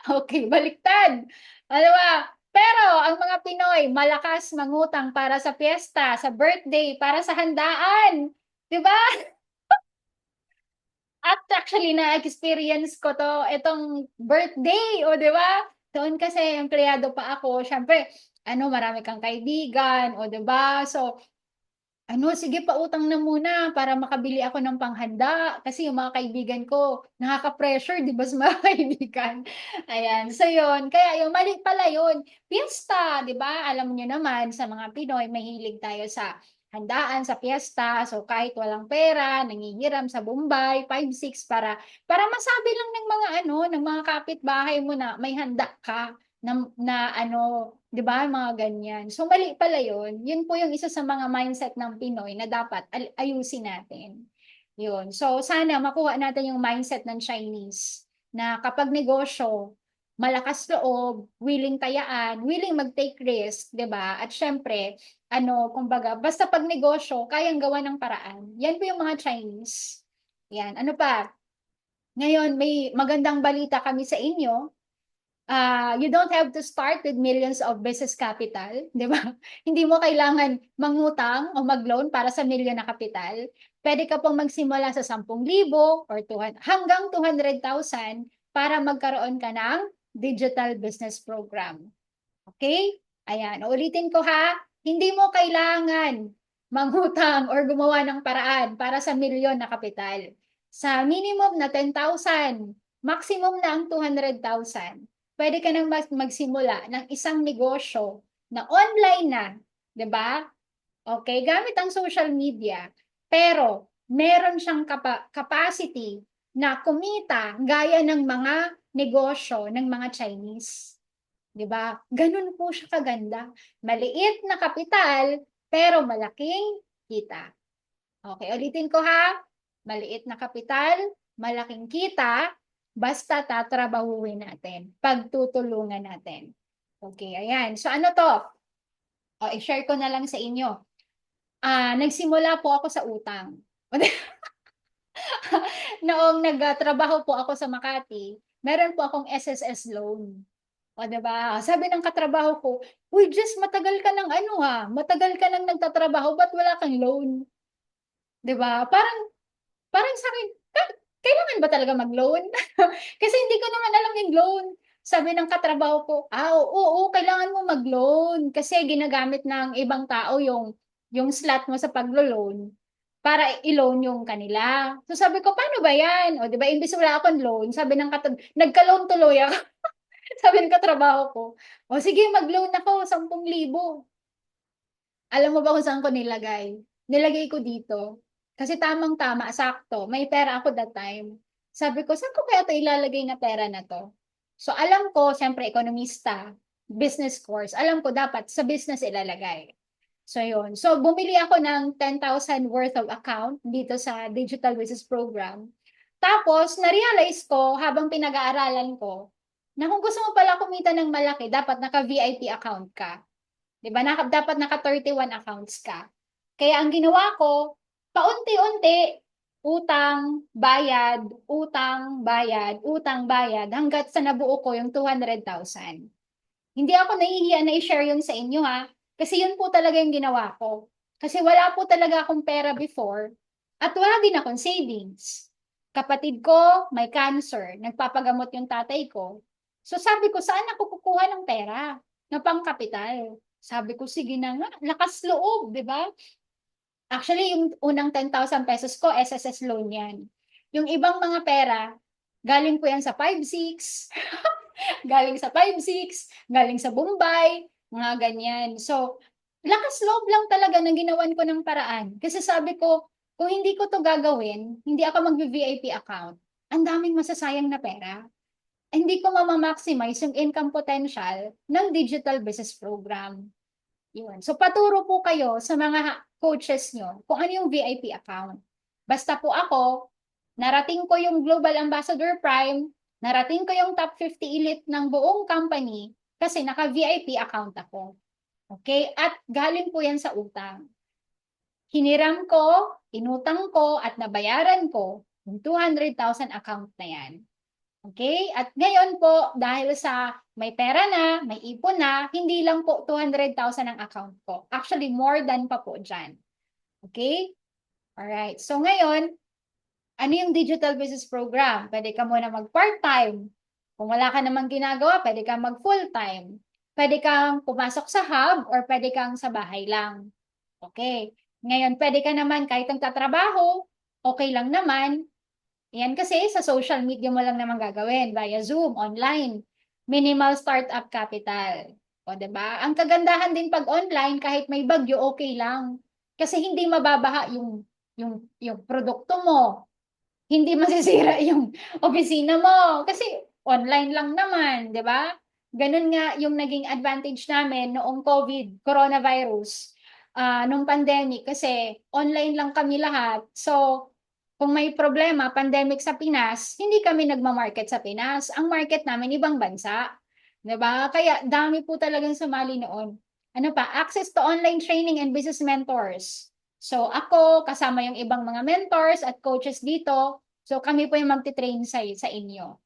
Okay, baliktad. Ano ba? Pero ang mga Pinoy, malakas mangutang para sa piyesta, sa birthday, para sa handaan. 'Di ba? At actually, na-experience ko to, itong birthday, o di ba? Doon kasi empleyado pa ako, syempre, marami kang kaibigan, o di ba? So, sige pautang na muna para makabili ako ng panghanda kasi yung mga kaibigan ko nakaka-pressure, di ba, sa mga kaibigan. Ayan, so yun. Kaya yung mali pala yun. Piyesta, di ba? Alam niyo naman, sa mga Pinoy, mahilig tayo sa handaan, sa piyesta. So kahit walang pera, nangingiram sa Bombay, 5-6 para masabi lang ng mga ng mga kapitbahay mo na may handa ka na 'di ba, mga ganyan. So mali pala 'yun. 'Yun po yung isa sa mga mindset ng Pinoy na dapat ayusin natin. 'Yun. So sana makuha natin yung mindset ng Chinese na kapag negosyo, malakas loob, willing tayaan, willing mag-take risk, 'di ba? At syempre, kumbaga, basta pag negosyo, kayang gawa ng paraan. Yan po yung mga Chinese. Yan. Ano pa? Ngayon, may magandang balita kami sa inyo. You don't have to start with millions of business capital, di ba? Hindi mo kailangan mangutang o mag-loan para sa milyon na kapital. pwede ka pong magsimula sa 10,000 or hanggang 200,000 para magkaroon ka ng digital business program. Okay? Ayan, ulitin ko ha, hindi mo kailangan mangutang or gumawa ng paraan para sa milyon na kapital. Sa minimum na 10,000, maximum na ang 200,000, pwede ka nang magsimula ng isang negosyo na online na, 'di ba? Okay, gamit ang social media, pero meron siyang capacity na kumita gaya ng mga negosyo ng mga Chinese. 'Di ba? Ganun po siya kaganda. Maliit na kapital, pero malaking kita. Okay, ulitin ko ha. Maliit na kapital, malaking kita, basta tatrabahuin natin, pagtutulungan natin. Okay, ayan. So ano to? I-share ko na lang sa inyo. Nagsimula po ako sa utang. Noong nagtrabaho po ako sa Makati, meron po akong SSS loan. O, diba? Sabi ng katrabaho ko, uy, Jess, matagal ka ng matagal ka nang nagtatrabaho, ba't wala kang loan? Diba? Parang sa akin, kailangan ba talaga mag-loan? Kasi hindi ko naman alam yung loan. Sabi ng katrabaho ko, oo, kailangan mo mag-loan kasi ginagamit ng ibang tao yung slot mo sa paglo-loan para i-loan yung kanila. So sabi ko, paano ba yan? O, diba, imbis wala akong loan, sabi ng nagka-loan tuloy ako. Sabi ng katrabaho ko, o sige, mag-loan ako, 10,000. Alam mo ba kung saan ko nilagay? Nilagay ko dito. Kasi tamang-tama, sakto. May pera ako that time. Sabi ko, saan ko kaya ito ilalagay na pera na to? So alam ko, siyempre, ekonomista, business course. Alam ko dapat sa business ilalagay. So yun. So bumili ako ng 10,000 worth of account dito sa Digital Business Program. Tapos, na-realize ko habang pinag-aaralan ko, na kung gusto mo pala kumita ng malaki, dapat naka-VIP account ka. Diba? Dapat naka-31 accounts ka. Kaya ang ginawa ko, paunti-unti, utang, bayad, utang, bayad, utang, bayad, hanggat sa nabuo ko yung 200,000. Hindi ako nahihiya na i-share yun sa inyo ha, kasi yun po talaga yung ginawa ko. Kasi wala po talaga akong pera before, at wala din akong savings. Kapatid ko, may cancer, nagpapagamot yung tatay ko. So sabi ko, saan ako kukuha ng pera na pangkapital? Sabi ko, sige na nga, lakas loob, di ba? Actually, yung unang 10,000 pesos ko, SSS loan yan. Yung ibang mga pera, galing po yan sa 5-6, galing sa 5-6, galing sa Bombay, mga ganyan. So, lakas loob lang talaga na ginawan ko ng paraan. Kasi sabi ko, kung hindi ko to gagawin, hindi ako mag-VIP account, ang daming masasayang na pera. Hindi ko mamamaximize yung income potential ng digital business program. Yun. So paturo po kayo sa mga coaches nyo kung ano yung VIP account. Basta po ako, narating ko yung Global Ambassador Prime, narating ko yung top 50 elite ng buong company kasi naka-VIP account ako. Okay? At galing po yan sa utang. Hiniram ko, inutang ko, at nabayaran ko yung 200,000 account na yan. Okay? At ngayon po, dahil sa may pera na, may ipon na, hindi lang po 200,000 ang account ko. Actually, more than pa po dyan. Okay? Alright. So ngayon, ano yung digital business program? Pwede ka muna mag-part-time. Kung wala ka namang ginagawa, pwede kang mag-full-time. Pwede kang pumasok sa hub or pwede kang sa bahay lang. Okay? Ngayon, pwede ka naman kahit ang tatrabaho, okay lang naman. Yan kasi sa social media mo lang naman gagawin via Zoom, online. Minimal startup capital. O, diba? Ang kagandahan din pag online, kahit may bagyo, okay lang. Kasi hindi mababaha yung produkto mo. Hindi masisira yung opisina mo. Kasi online lang naman, di ba? Ganun nga yung naging advantage namin noong COVID, coronavirus, nung pandemic. Kasi online lang kami lahat. So, kung may problema, pandemic sa Pinas, hindi kami nagmamarket sa Pinas. Ang market namin, ibang bansa. Diba? Kaya dami po talagang sumali noon. Ano pa? Access to online training and business mentors. So ako, kasama yung ibang mga mentors at coaches dito. So kami po yung magti-train sa inyo.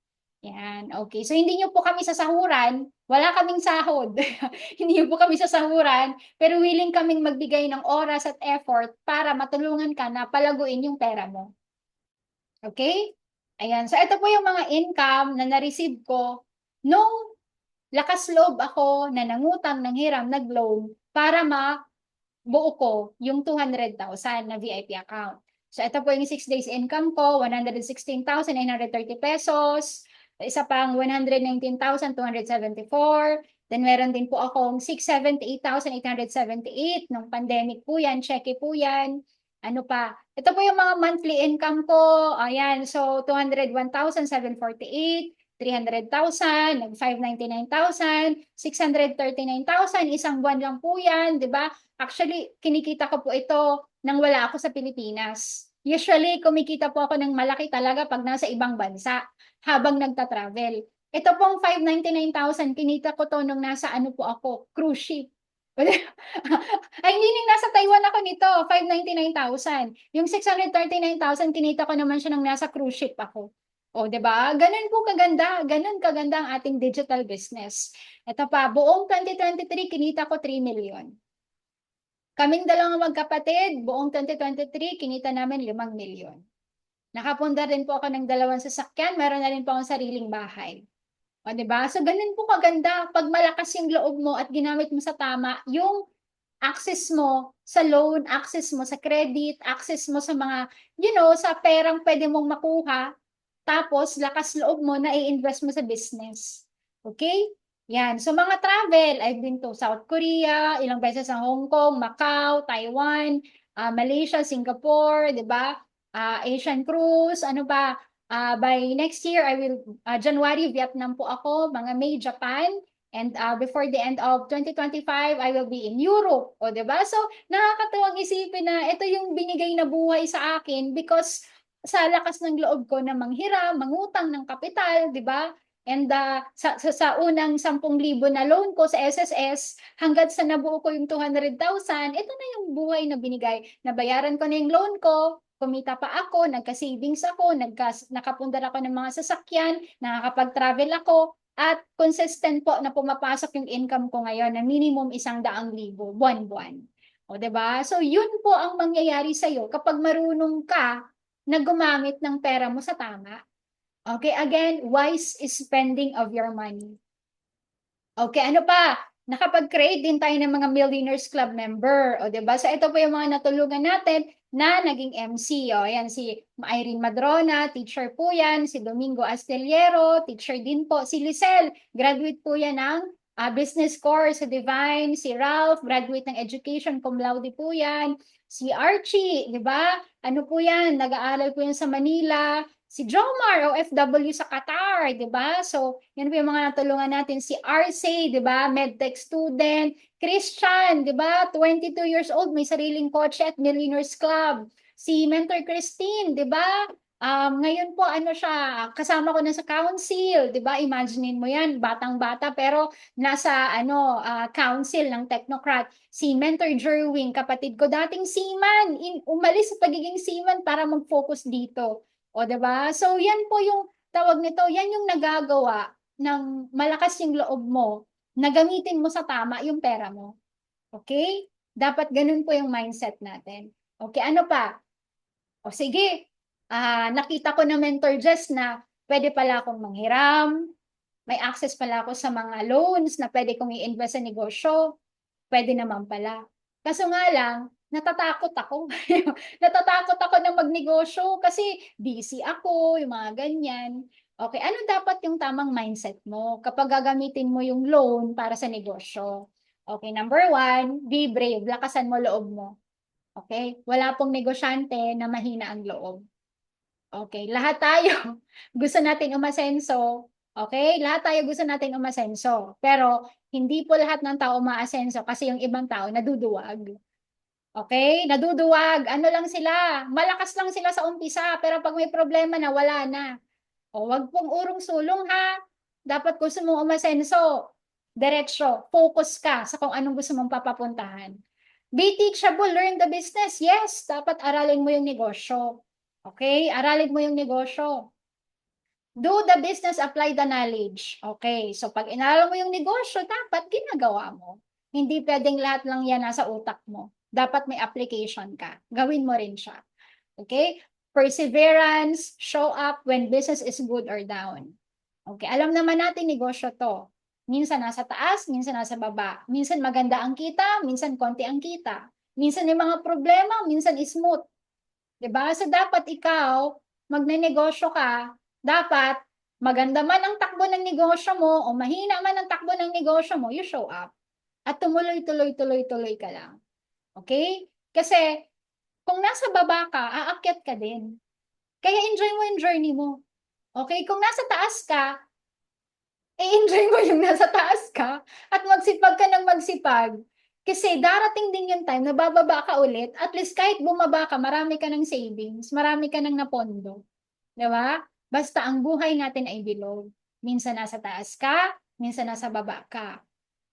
Yan, okay. So hindi niyo po kami sasahuran, wala kaming sahod. Hindi niyo po kami sasahuran, pero willing kaming magbigay ng oras at effort para matulungan ka na palaguin yung pera mo. Okay? Ayan. So ito po yung mga income na na-receive ko nung lakas loob ako na nangutang, nanghiram, nag-loan para mabuo ko yung 200,000 na VIP account. So ito po yung 6 days income ko, 116,930 pesos. Isa pang 119,274. Then meron din po akong 678,878 nung pandemic po yan, cheque po yan. Ano pa? Ito po yung mga monthly income ko. Ayan, so 201,748. 300,000, nag-599,000, 639,000, isang buwan lang po yan, di ba? Actually, kinikita ko po ito nang wala ako sa Pilipinas. Usually, kumikita po ako ng malaki talaga pag nasa ibang bansa habang nagta-travel. Ito pong 599,000, kinita ko to nung nasa ano po ako, cruise ship. Ay, hindi nang nasa Taiwan ako nito, 599,000. Yung 639,000, kinita ko naman siya nung nasa cruise ship ako. O, 'di ba? Ganun po kaganda, ganun kaganda ang ating digital business. Ito pa, buong 2023 kinita ko 3 million. Kaming dalawang magkapatid, buong 2023 kinita namin 5 million. Nakapunda rin po ako ng 2 sasakyan, meron na rin po akong sariling bahay. O, 'di ba? So ganun po kaganda pag malakas yung loob mo at ginamit mo sa tama yung access mo sa loan, access mo sa credit, access mo sa mga, sa perang pwede mong makuha. Tapos, lakas loob mo na i-invest mo sa business. Okay? Yan. So, mga travel, I've been to South Korea, ilang beses sa Hong Kong, Macau, Taiwan, Malaysia, Singapore, di ba? Asian cruise, ano ba? By next year, January, Vietnam po ako, mga May, Japan, and before the end of 2025, I will be in Europe. O, di ba? So, nakakatuwang isipin na ito yung binigay na buhay sa akin because sa lakas ng loob ko na manghiram, mangutang ng kapital, di ba? And sa unang 10,000 na loan ko sa SSS, hanggat sa nabuo ko yung 200,000, ito na yung buhay na binigay. Nabayaran ko na yung loan ko, kumita pa ako, nagka-savings ako, nakapundar ako ng mga sasakyan, nakakapag-travel ako, at consistent po na pumapasok yung income ko ngayon na minimum 100,000 buwan-buwan. O, diba? So, yun po ang mangyayari sa'yo kapag marunong ka na gumamit ng pera mo sa tama. Okay, again, wise spending of your money. Okay, ano pa? Nakapag-create din tayo ng mga Millionaires Club member. O, diba? So, ito po yung mga natulungan natin na naging MC. O, yan, si Irene Madrona, teacher po yan. Si Domingo Astillero, teacher din po. Si Lisel, graduate po yan ng business course sa Divine. Si Ralph, graduate ng education, cum laude po yan. Si Archie, di ba? Ano po yan? Nag-aaral po yan sa Manila. Si Jomar, OFW sa Qatar, di ba? So, yan po yung mga natulungan natin. Si Arce, di ba? Medtech student. Christian, di ba? 22 years old, may sariling kotse at Millionaires Club. Si Mentor Christine, di ba? Ngayon po, ano siya, kasama ko na sa council, di ba? Imaginein mo yan, batang-bata, pero nasa council ng technocrat. Si Mentor Jerwin, kapatid ko, dating seaman, umalis sa pagiging seaman para mag-focus dito. O, diba? So, yan po yung tawag nito, yan yung nagagawa ng malakas yung loob mo na gamitin mo sa tama yung pera mo. Okay? Dapat ganun po yung mindset natin. Okay, ano pa? O, sige. Nakita ko na Mentor Jess na pwede pala akong manghiram, may access pala ako sa mga loans na pwede kong i-invest sa negosyo, pwede naman pala. Kaso nga lang, natatakot ako. Natatakot ako na magnegosyo kasi busy ako, yung mga ganyan. Okay, ano dapat yung tamang mindset mo kapag gagamitin mo yung loan para sa negosyo? Okay, number 1, be brave, lakasan mo loob mo. Okay, wala pong negosyante na mahina ang loob. Okay, lahat tayo gusto natin umasenso. Okay, lahat tayo gusto natin umasenso. Pero hindi po lahat ng tao umaasenso kasi yung ibang tao naduduwag. Okay, naduduwag. Ano lang sila? Malakas lang sila sa umpisa, pero pag may problema na, wala na. O, wag pong urong-sulong ha. Dapat gusto mong umasenso. Diretsyo, focus ka sa kung anong gusto mong papapuntahan. Be teachable, learn the business. Yes, dapat aralin mo yung negosyo. Okay? Aralin mo yung negosyo. Do the business, apply the knowledge. Okay, so pag inaral mo yung negosyo, dapat ginagawa mo. Hindi pwedeng lahat lang yan nasa utak mo. Dapat may application ka. Gawin mo rin siya. Okay? Perseverance, show up when business is good or down. Okay, alam naman natin negosyo to. Minsan nasa taas, minsan nasa baba. Minsan maganda ang kita, minsan konti ang kita. Minsan may mga problema, minsan smooth. 'Di ba? So dapat ikaw, magnenegosyo ka, dapat maganda man ang takbo ng negosyo mo o mahina man ang takbo ng negosyo mo, you show up. At tumuloy-tuloy ka lang. Okay? Kasi kung nasa baba ka, aakyat ka din. Kaya enjoy mo yung journey mo. Okay? Kung nasa taas ka, enjoy mo yung nasa taas ka at magsipag ka ng magsipag. Kasi darating din yung time na bababa ka ulit, at least kahit bumaba ka, marami ka ng savings, marami ka ng napondo. Di ba? Basta ang buhay natin ay bilog. Minsan nasa taas ka, minsan nasa baba ka.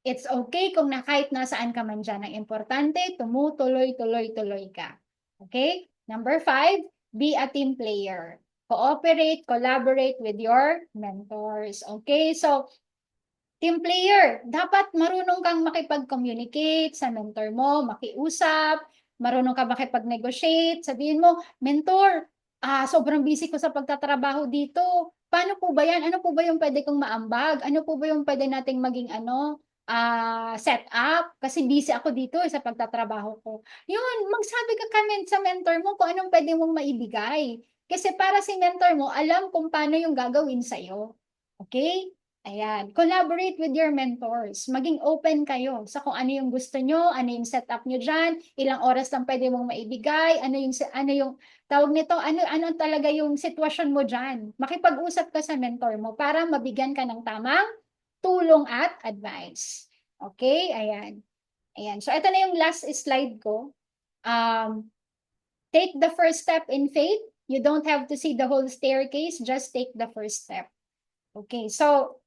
It's okay kung kahit nasaan ka man dyan. Ang importante, tumutuloy-tuloy-tuloy ka. Okay? Number 5, be a team player. Cooperate, collaborate with your mentors. Okay? So, team player, dapat marunong kang makipag-communicate sa mentor mo, makiusap, marunong ka makipag-negotiate, sabihin mo, mentor, sobrang busy ko sa pagtatrabaho dito. Paano po ba yan? Ano po ba yung pwede kong maambag? Ano po ba yung pwede nating maging set up? Kasi busy ako dito sa pagtatrabaho ko. Yun, magsabi ka sa mentor mo kung anong pwede mong maibigay. Kasi para si mentor mo, alam kung paano yung gagawin sa'yo. Okay? Ayan, collaborate with your mentors. Maging open kayo sa kung ano yung gusto nyo, ano yung setup nyo dyan, ilang oras lang pwede mong maibigay, ano yung tawag nito, ano talaga yung sitwasyon mo dyan. Makipag-usap ka sa mentor mo para mabigyan ka ng tamang tulong at advice. Okay, ayan. Ayan, so ito na yung last slide ko. Take the first step in faith. You don't have to see the whole staircase, just take the first step. Okay, so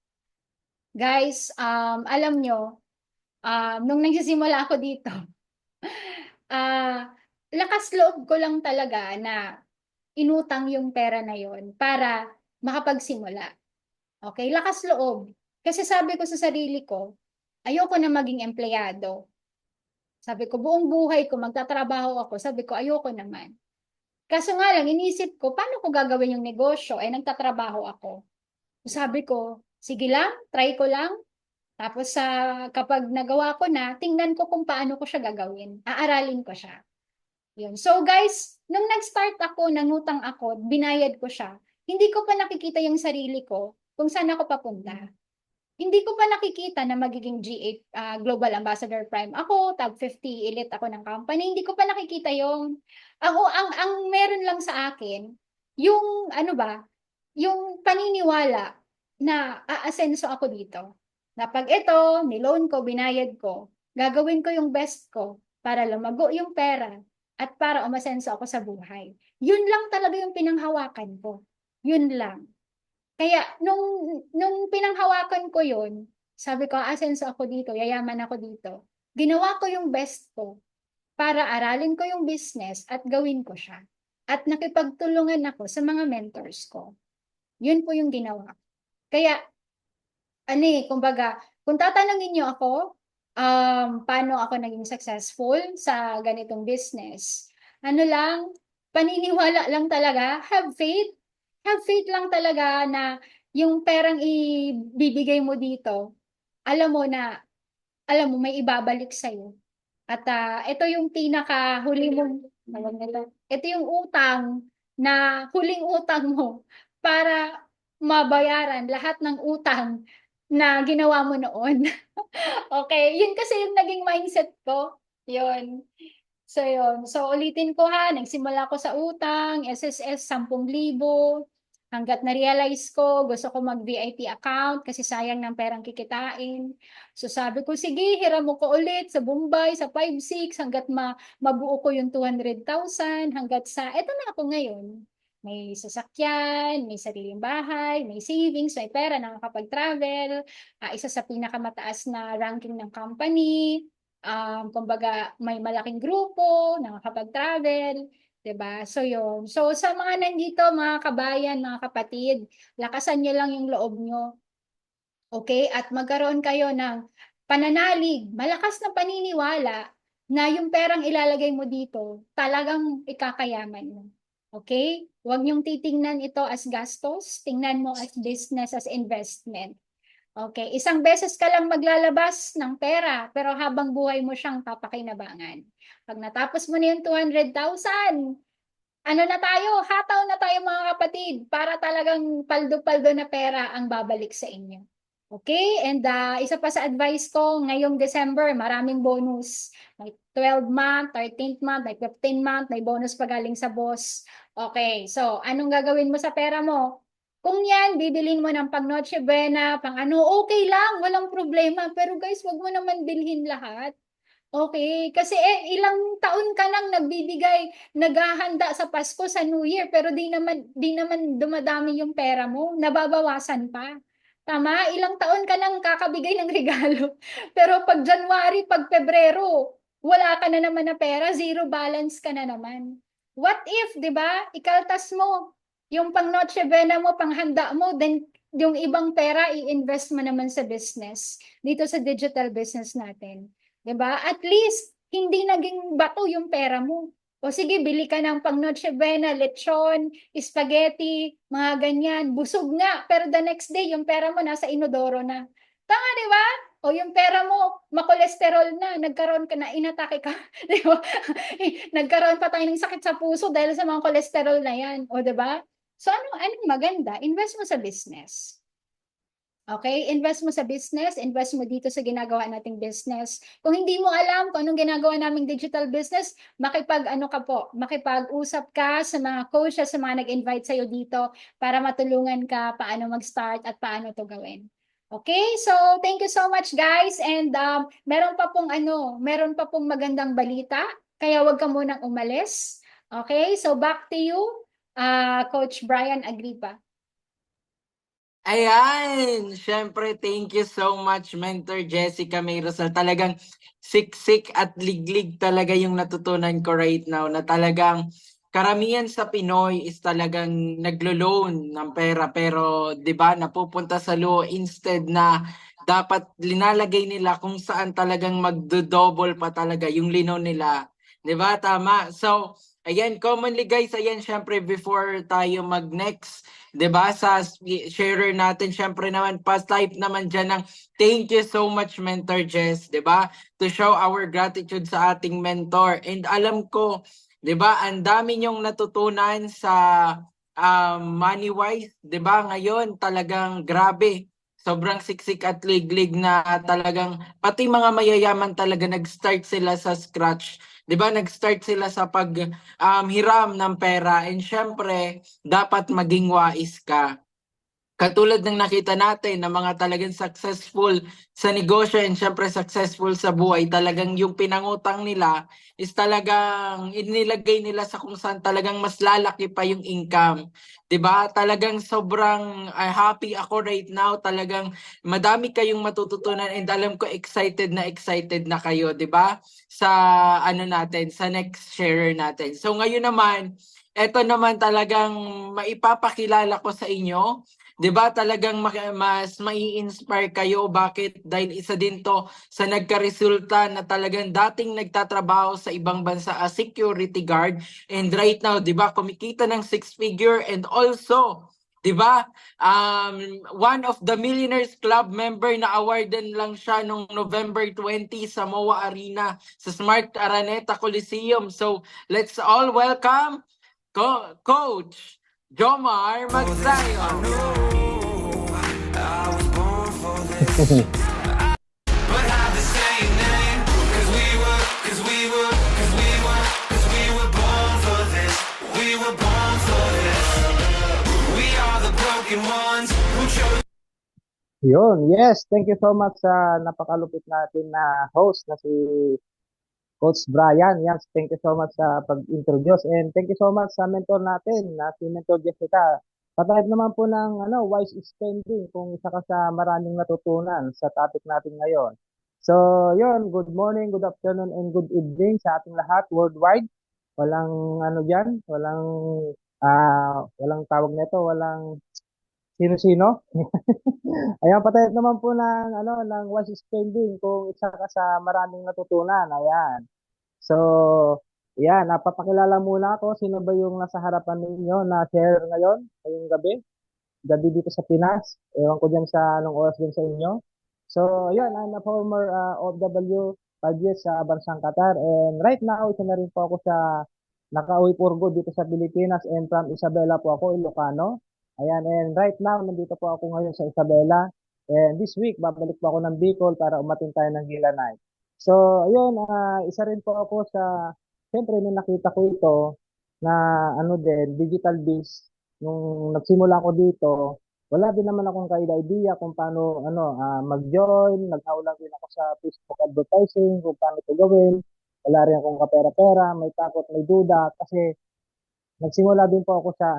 guys, alam nyo, nung nagsisimula ako dito, lakas loob ko lang talaga na inutang yung pera na yon para makapagsimula. Okay, lakas loob. Kasi sabi ko sa sarili ko, ayoko na maging empleyado. Sabi ko, buong buhay ko, magtatrabaho ako. Sabi ko, ayoko naman. Kaso nga lang, inisip ko, paano ko gagawin yung negosyo? Eh, nagtatrabaho ako. Sabi ko, sige lang, try ko lang. Tapos kapag nagawa ko na, tingnan ko kung paano ko siya gagawin. Aaralin ko siya. Yun. So guys, nung nag-start ako, nangutang ako, binayad ko siya, hindi ko pa nakikita yung sarili ko kung saan ako papunta. Hindi ko pa nakikita na magiging G8 Global Ambassador Prime ako, Top 50 Elite ako ng company. Hindi ko pa nakikita yung ang meron lang sa akin yung yung paniniwala na aasenso ako dito. Na pag ito, niloan ko, binayad ko, gagawin ko yung best ko para lumago yung pera at para umasenso ako sa buhay. Yun lang talaga yung pinanghawakan ko. Yun lang. Kaya nung pinanghawakan ko yun, sabi ko, asenso ako dito, yayaman ako dito. Ginawa ko yung best ko para aralin ko yung business at gawin ko siya. At nakipagtulungan ako sa mga mentors ko. Yun po yung ginawa. Kaya, kumbaga, kung tatanungin niyo ako, paano ako naging successful sa ganitong business, paniniwala lang talaga, have faith lang talaga na yung perang ibibigay mo dito, alam mo may ibabalik sa'yo. At ito yung pinakahuli mong, ito yung utang na huling utang mo para mabayaran lahat ng utang na ginawa mo noon. Okay, yun kasi yung naging mindset ko. Yun. So yun. So ulitin ko ha, nagsimula ko sa utang, SSS 10,000. Hanggat na-realize ko, gusto ko mag-VIP account kasi sayang ng perang kikitain. So sabi ko, sige, hiram mo ko ulit sa Bombay, sa 5-6, hanggat mabuo ko yung 200,000, hanggat eto na ako ngayon. May sasakyan, may sariling bahay, may savings, may pera, nakakapag-travel, isa sa pinakamataas na ranking ng company, kumbaga may malaking grupo, nakakapag-travel. 'Diba? So yun. So sa mga nandito, mga kabayan, mga kapatid, lakasan niyo lang yung loob niyo. Okay? At magkaroon kayo ng pananalig, malakas na paniniwala na yung perang ilalagay mo dito, talagang ikakayaman mo. Okay? Huwag niyong titingnan ito as gastos, tingnan mo as business, as investment. Okay, isang beses ka lang maglalabas ng pera, pero habang buhay mo siyang papakinabangan. Pag natapos mo na yung 200,000, ano na tayo, hataw na tayo mga kapatid, para talagang paldo-paldo na pera ang babalik sa inyo. Okay? And isa pa sa advice ko, ngayong December, maraming bonus. May 12 month, 13th month, may 15th month, may bonus pa galing sa boss. Okay, so anong gagawin mo sa pera mo? Kung yan, bibilin mo ng pang Noche Buena, pang ano, okay lang, walang problema. Pero guys, wag mo naman bilhin lahat. Okay, kasi ilang taon ka nang nagbibigay, naghahanda sa Pasko, sa New Year, pero di naman dumadami yung pera mo, nababawasan pa. Tama? Ilang taon ka nang kakabigay ng regalo. Pero pag January, pag Pebrero, wala ka na naman na pera, zero balance ka na naman. What if, 'di ba? Ikaltas mo yung pang Noche Buena mo, pang handa mo, then yung ibang pera i-invest mo naman sa business, dito sa digital business natin. 'Di ba? At least hindi naging bato yung pera mo. O sige, bili ka ng pang Noche Buena, lechon, spaghetti, mga ganyan. Busog nga, pero the next day, yung pera mo nasa inodoro na. Tama, di ba? O yung pera mo, makolesterol na, nagkaroon ka na, inatake ka. Di ba? Nagkaroon pa tayo ng sakit sa puso dahil sa mga kolesterol na yan. O di ba? So anong maganda? Invest mo sa business. Okay, invest mo sa business, invest mo dito sa ginagawa nating business. Kung hindi mo alam kung anong ginagawa naming digital business, makipag-usap ka sa mga coaches, sa mga nag-invite sa'yo dito para matulungan ka paano mag-start at paano to gawin. Okay, so thank you so much guys, and meron pa pong magandang balita, kaya wag ka munang umalis. Okay, so back to you, Coach Brian Agripa. Ayan! Siyempre, thank you so much, Mentor Jessica May Rosal. Talagang siksik at liglig talaga yung natutunan ko right now na talagang karamihan sa Pinoy is talagang naglo-loan ng pera pero 'di ba napupunta sa luho instead na dapat linalagay nila kung saan talagang magdo-double pa talaga yung lino nila. 'Di ba? Tama. So, ayan, commonly guys, ayan, syempre before tayo mag-next, 'di ba? Sa sharer natin, syempre naman pa-type naman diyan ng thank you so much Mentor Jess, 'di ba? To show our gratitude sa ating mentor. And alam ko, 'di ba, ang dami niyong natutunan sa money wise, 'di ba? Ngayon talagang grabe. Sobrang siksik at liglig na talagang pati mga mayayaman talaga nag-start sila sa scratch. 'Di ba? Nag-start sila sa pag hiram ng pera, and syempre dapat maging wais ka. Katulad ng nakita natin na mga talagang successful sa negosyo and syempre successful sa buhay, talagang yung pinangutang nila is talagang inilagay nila sa kung saan talagang mas lalaki pa yung income. 'Di ba? Talagang sobrang happy ako right now. Talagang madami kayong matututunan and alam ko excited na kayo, 'di ba? Sa ano natin, sa next sharer natin. So ngayon naman, eto naman talagang maipapakilala ko sa inyo. 'Di ba talagang mas mai-inspire kayo, bakit? Dahil isa din 'to sa nagkaresulta na talagang dating nagtatrabaho sa ibang bansa as security guard, and right now 'di ba kumikita ng six figure, and also 'di ba one of the Millionaires Club member na awardan lang siya nung November 20 sa MOA Arena sa Smart Araneta Coliseum. So let's all welcome Coach Jomar Magsayo. Yun, yes. Thank you so much sa napakalupit natin na host na si Coach Brian. Yes, thank you so much sa pag-introduce, and thank you so much sa mentor natin na si Mentor Jessica. Patayad naman po ng wise spending kung isa ka sa maraming natutunan sa topic natin ngayon. So, yun, good morning, good afternoon, and good evening sa ating lahat worldwide. walang ano diyan, walang tawag nito, walang sino-sino. Ayan, patayot naman po ng ano ng wise spending kung isa ka sa maraming natutunan. Ayan. So, yan, napapakilala muna ako. Sino ba yung nasa harapan ninyo na share ngayon, ngayong gabi dito sa Pinas. Ewan ko dyan sa anong oras din sa inyo. So, yun, I'm a former OFW, 5 years sa bansang Qatar. And right now, isa na rin po ako sa nakauwi for good dito sa Pilipinas. And from Isabela po ako, Ilocano. Ayan, and right now, nandito po ako ngayon sa Isabela. And this week, babalik po ako ng Bicol para umatin tayo ng Gila Night. So, ayun, isa rin po ako sa, siyempre, nung nakita ko ito, na ano din, digital biz, nung nagsimula ko dito, wala din naman akong idea kung paano mag-join, naghaw lang din ako sa Facebook advertising, kung paano ito gawin. Wala rin akong kapera-pera, may takot, may duda, kasi nagsimula din po ako sa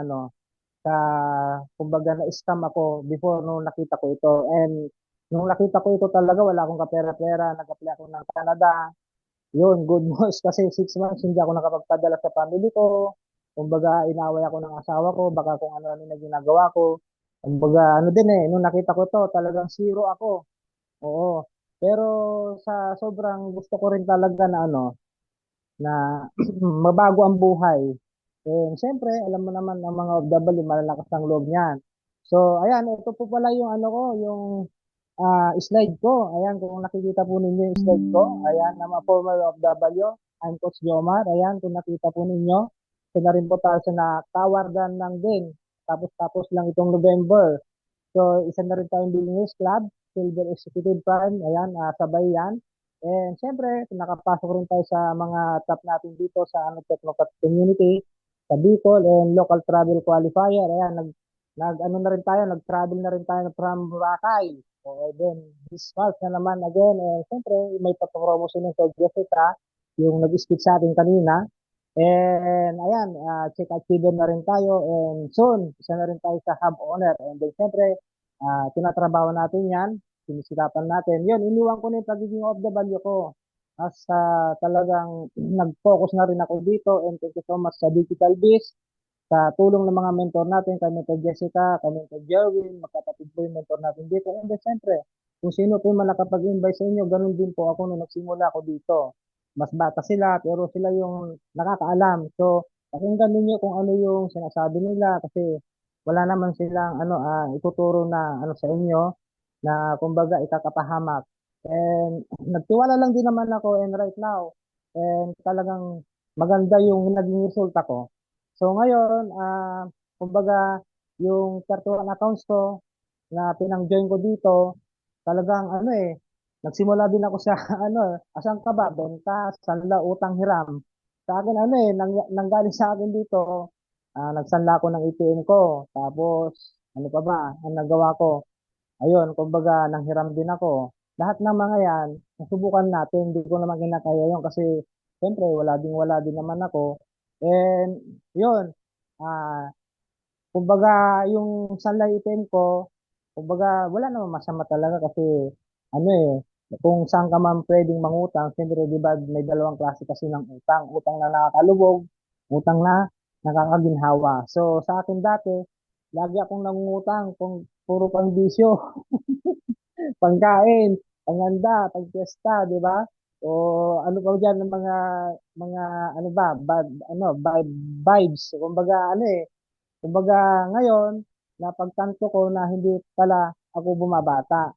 kumbaga na-scam ako before nung nakita ko ito. And nung nakita ko ito talaga, wala akong kapera-pera, nag-apply ako ng Canada. Yun, good news kasi 6 months hindi ako nakapagpadala sa family ko. Kumbaga, inaway ako ng asawa ko, baka kung ano-ano na ginagawa ko. Kumbaga, ano din nung nakita ko to, talagang zero ako. Oo. Pero sa sobrang gusto ko rin talaga na mabago ang buhay. And siyempre, alam mo naman ang mga OFW, malalakas ang loob niyan. So, ayan, ito po pala yung yung slide ko. Ayan, kung nakikita po ninyo yung slide ko. Ayan, na mga former OFW. I'm Coach Jomar. Ayan, kung nakita po ninyo. Ito na rin po tayo sa nakawardan ng din. Tapos lang itong November. So, isa na rin tayong Billionaires Club, Silver Executive Prime, ayan, sabay yan. And siyempre, nakapasok rin tayo sa mga top natin dito sa Technocat Community, sa Bicol, and Local Travel Qualifier. Ayan, na rin tayo, nag-travel na rin tayo from Boracay. So, then, this month na naman again, and siyempre, may papromotion ng Coach Jessica, yung nag-speak sa atin kanina. And ayan, check achiever na rin tayo and soon, isa na rin tayo sa hub owner. And then syempre, tinatrabaho natin yan, sinisikapan natin. Yun, iniwan ko na yung pagiging OFW ko. As talagang nag-focus na rin ako dito and thank you so much sa Digital Biz, sa tulong ng mga mentor natin, kay Mentor Jessica, kay Mentor Jerwin, magkapatid po yung mentor natin dito. And then syempre, kung sino po yung nakapag-invite sa inyo, ganun din po ako nung nagsimula ako dito. Mas bata sila, pero sila yung nakakaalam. So, pakinggan ninyo kung ano yung sinasabi nila kasi wala naman silang ituturo na sa inyo na kumbaga ikakapahamak. And nagtiwala lang din naman ako and right now, and talagang maganda yung naging resulta ko. So ngayon, kumbaga yung 31 accounts ko na pinang-join ko dito, talagang nagsimula din ako sa asang ka ba, benta, sanla, utang, hiram. Sa akin nanggaling sa akin dito, nagsanla ako ng ATM ko. Tapos, ano pa ba, ang nagawa ko? Ayun, kumbaga, nanghiram din ako. Lahat ng mga yan, nasubukan natin, hindi ko naman kinakaya yun kasi, siyempre, wala din naman ako. And, yun, ah, kumbaga, yung sanla ATM ko, kumbaga, wala naman masama talaga kasi, ano eh, kung saan ka man pwedeng mangutang, siyempre, di ba, may dalawang klase kasi ng utang. Utang na nakakalubog, utang na nakakaginhawa. So, sa akin dati, lagi akong nangungutang kung puro pang bisyo, pangkain, panghanda, pagpiesta, di ba? O ano pa diyan ng mga ano ba, bad vibes. Kumbaga ngayon, napagtanto ko na hindi pala ako bumabata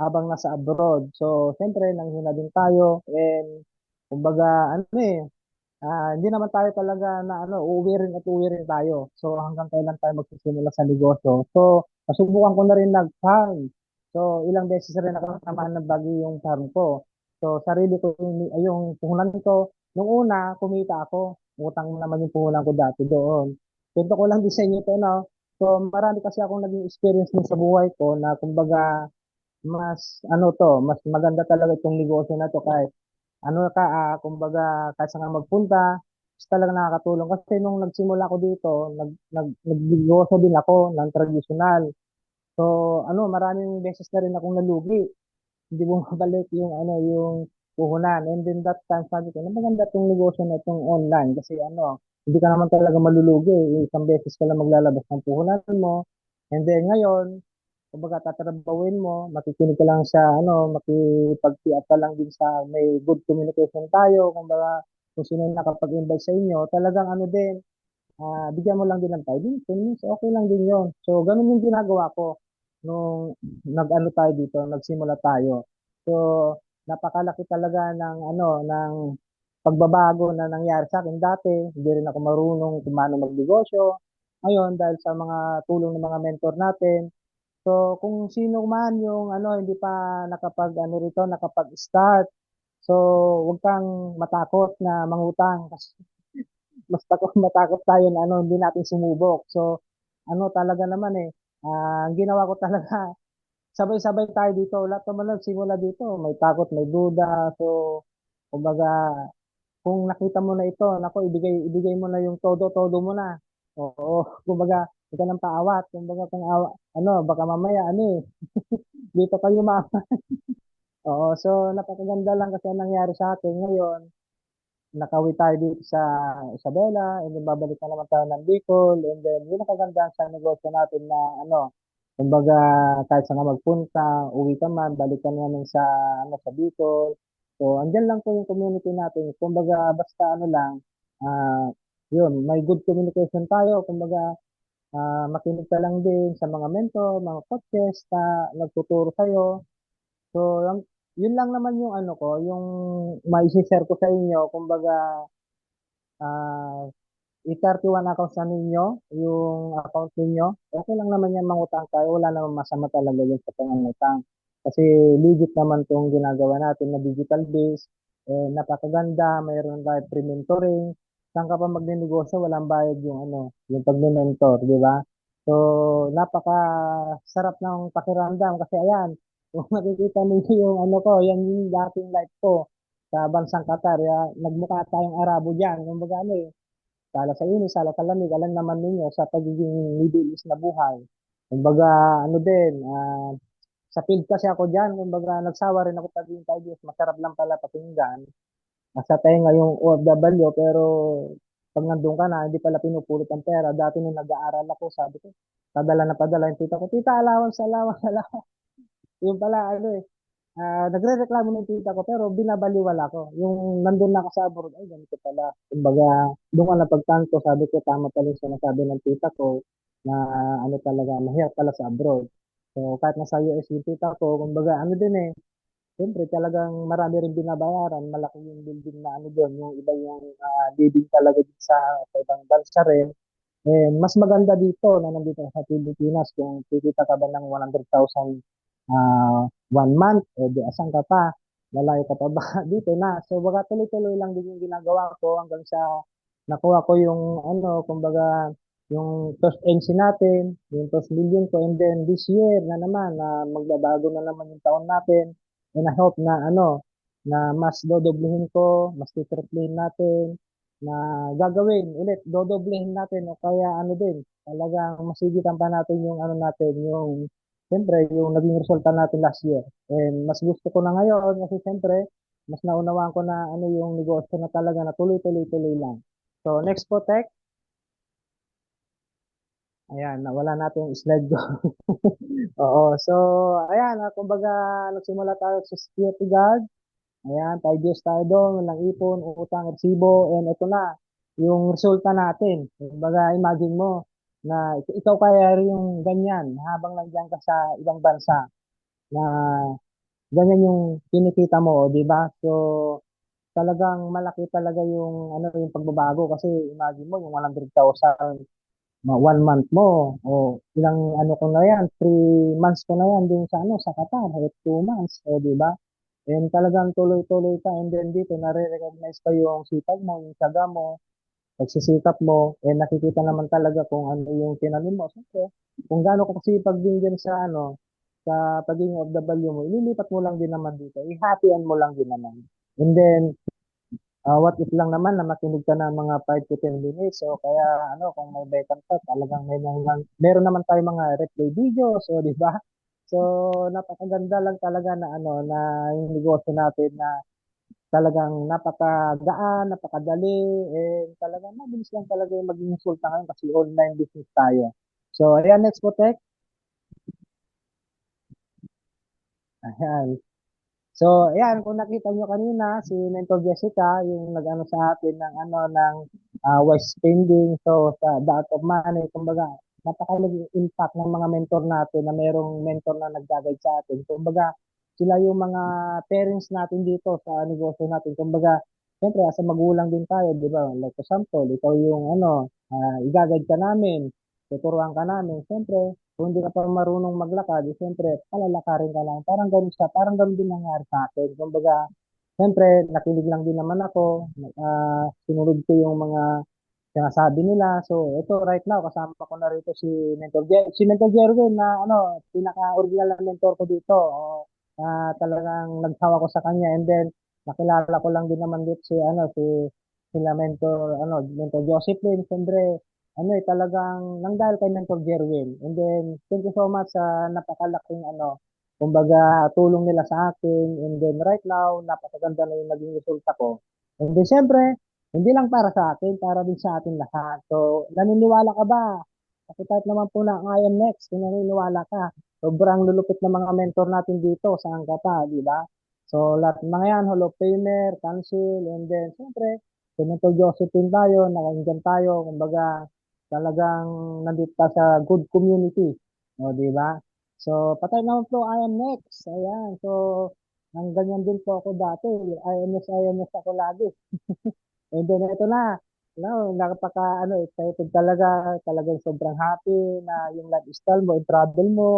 habang nasa abroad. So, siyempre, nanghina din tayo and kumbaga, hindi naman tayo talaga na uuwi rin tayo. So, hanggang kailan tayo magsisimula sa negosyo. So, nasubukan ko na rin nag-farm. So, ilang beses rin ako naman ng bagyo yung farm ko. So, sarili ko yung puhunan ko. Nung una, kumita ako. Utang naman yung puhunan ko dati doon. Kwento ko lang din sa inyo ito, no? So, marami kasi akong naging experience din sa buhay ko na kumbaga mas maganda talaga itong negosyo na to kahit kumbaga kahit saan ka magpunta, is talaga nakakatulong. Kasi nung nagsimula ako dito, nagnegosyo din ako ng traditional. So, maraming beses na rin akong nalugi. Hindi bumabalik yung puhunan. And then that time sabi ko, na maganda itong negosyo na itong online kasi hindi ka naman talaga malulugi. Isang beses ka lang maglalabas ng puhunan mo. And then ngayon, kumbaga tatrabawin mo, makikinig ka lang sa makipag-piat ka lang din sa may good communication tayo, kumbaga kung sino yung nakapag-invite sa inyo, talagang din, bigyan mo lang din ng 5 minutes, okay lang din yon. So, ganun yung ginagawa ko nung tayo dito, nagsimula tayo. So, napakalaki talaga ng pagbabago na nangyari sa akin dati. Hindi rin ako marunong kung paano magnegosyo. Ngayon, dahil sa mga tulong ng mga mentor natin, so kung sino man yung hindi pa nakapag-start, so huwag kang matakot na mangutang kasi mas matakot tayo na hindi natin sumubok. So talaga naman ang ginawa ko talaga sabay-sabay tayo dito. Lahat naman nagsimula dito, may takot, may duda. So kumbaga kung nakita mo na ito, nako ibigay mo na yung todo mo na. Oo, kumbaga huwag ka nang paawat. Kumbaga kung baka mamaya dito kayo Oo, so napakaganda lang kasi ang nangyari sa akin ngayon. Nakauwi tayo dito sa Isabela, and then babalik na naman tayo ng Bicol, and then yun ang kagandahan sa negosyo natin na kumbaga kahit saan ka magpunta, uwi ka man, balik ka naman sa Bicol. So, andyan lang po yung community natin. Kumbaga, basta lang, yun, may good communication tayo. Kumbaga, makinig ka lang din sa mga mentor, mga coaches na nagtuturo sa'yo. So, yun lang naman yung ko, yung mai-share ko sa inyo. Kumbaga, ah, i-31 account sa ninyo, yung account ninyo. Okay lang naman yan mangutang tayo. Wala naman masama talaga yun sa pangangutang. Kasi legit naman itong ginagawa natin na digital base. Napakaganda, mayroon tayo free mentoring. Saan ka pa magnenegosyo, walang bayad yung pag-mentor, di ba? So, napaka sarap ng pakiramdam kasi ayan, kung nakikita niyo yung yan yung dating life ko sa bansang Qatar. Nagmukha tayong Arabo diyan. Kumbaga sala sa init, sala sa lamig, alam naman ninyo sa pagiging Middle East na buhay. Kumbaga, din, sa field kasi ako diyan, kumbaga nagsawa rin ako pag 5 years, masarap lang pala pakinggan. Nasa tenga yung OFW, pero pag nandun ka na, hindi pala pinupulot ang pera. Dati nung nag-aaral ako, sabi ko, padala na padala yung tita ko, tita, allowance, allowance, allowance. Yung pala, nagre-reklamo ng tita ko, pero binabaliwala ko. Yung nandun na ako sa abroad, ay, ganito pala. Kumbaga, doon ka napagtanto, sabi ko, tama pala yung sinasabi ng tita ko, na talaga, mahirap pala sa abroad. So, kahit nasa US yung tita ko, kumbaga, din siyempre, talagang marami rin binabayaran, malaki yung building na doon, yung iba yung living talaga dito sa ibang bansa rin. And mas maganda dito na nandito sa Pilipinas kung kikita ka ba ng 100,000 one month, di asan ka pa, lalayo ka pa ba dito na. So baka tuloy-tuloy lang din yung ginagawa ko hanggang sa nakuha ko yung kumbaga yung first NC natin, yung first million ko, and then this year na naman na magbabago na naman yung taon natin, and I hope na na mas dodoblehin ko, mas titriplehin natin, na gagawin ulit, dodoblehin natin o kaya din, talagang masigitan pa natin yung natin, yung siyempre, yung naging resulta natin last year. And mas gusto ko na ngayon kasi siyempre, mas naunawaan ko na yung negosyo na talaga na tuloy-tuloy-tuloy lang. So, next po, Tech. Ayan, nawala natin yung slide ko. Oo, so, ayan, kumbaga, nagsimula tayo sa security guard. Ayan, 5 years tayo doon, walang ipon, utang, resibo, and ito na, yung resulta natin. Kumbaga, imagine mo, na ikaw kaya rin yung ganyan habang nandiyan ka sa ibang bansa na ganyan yung kinikita mo, di ba? So, talagang malaki talaga yung yung pagbabago kasi imagine mo yung 100,000 one month mo o ilang ko na yan, 3 months ko na yan din sa sa Qatar, 2 months, o di ba? And talagang tuloy-tuloy ka, and then dito nare-recognize pa yung sipag mo, yung tiyaga mo, pagsisikap mo, nakikita naman talaga kung ano yung tinanim mo. Siyempre, kung gaano ka kasipag din dyan sa sa pagiging OFW mo, ililipat mo lang din naman dito. I-happyan mo lang din naman. And then, what if lang naman na makinig ka ng mga 5 to 10 minutes. So, kaya kung may vacant ka, talagang meron naman tayo mga replay videos, so, di ba? So, napakaganda lang talaga na na yung negosyo natin na talagang napakagaan, napakadali, and talagang mabilis lang talaga yung maging resulta ngayon kasi online business tayo. So, ayan, next po, Tek. Ayan. So, ayan, kung nakita nyo kanina, si Mentor Jessica, yung nag-ano sa atin ng ano ng wise spending, so sa The Art of Money, kumbaga, napakalaking impact ng mga mentor natin na mayroong mentor na nag-guide sa atin. Kumbaga, sila yung mga parents natin dito sa negosyo natin. Kumbaga, siyempre, as a magulang din tayo, di ba? Like for example, ikaw yung ano, i-guide ka namin, tuturuan ka namin. Siyempre, kung hindi ka pa marunong maglakad, siyempre, palalakarin ka lang. Parang ganun siya. Parang ganun din nangyari sa akin. Kumbaga, siyempre, nakinig lang din naman ako. Sinunod ko yung mga sinasabi nila. So, ito right now, kasama ko na rito si Mentor Jerwin na ano, pinaka-original na mentor ko dito. Talagang nagsawa ko sa kanya. And then, nakilala ko lang din naman dito sila Mentor Josephine, siyempre, ano talagang nang dahil kay Mentor Jerwin. And then, thank you so much sa napakalaking kumbaga, tulong nila sa akin. And then, right now, napakaganda na yung naging resulta ko. And then, syempre, hindi lang para sa akin, para din sa atin lahat. So, naniniwala ka ba? Kasi kahit naman po na I am next, kung naniniwala ka, sobrang lulupit ng mga mentor natin dito, saan ka pa, di ba? So, lahat ng mga yan, Hall of Famer, Council, and then, syempre, si Mentor Josephine tayo, nakainggan tayo, kumbaga, talagang nandito pa sa good community. O, di ba? So, patay naman po, I am next. Ayan. So, ang ganyan din po ako dati. IMS ako lagi. And then, ito na. No, excited talaga. Talagang sobrang happy na yung lifestyle mo, yung travel mo,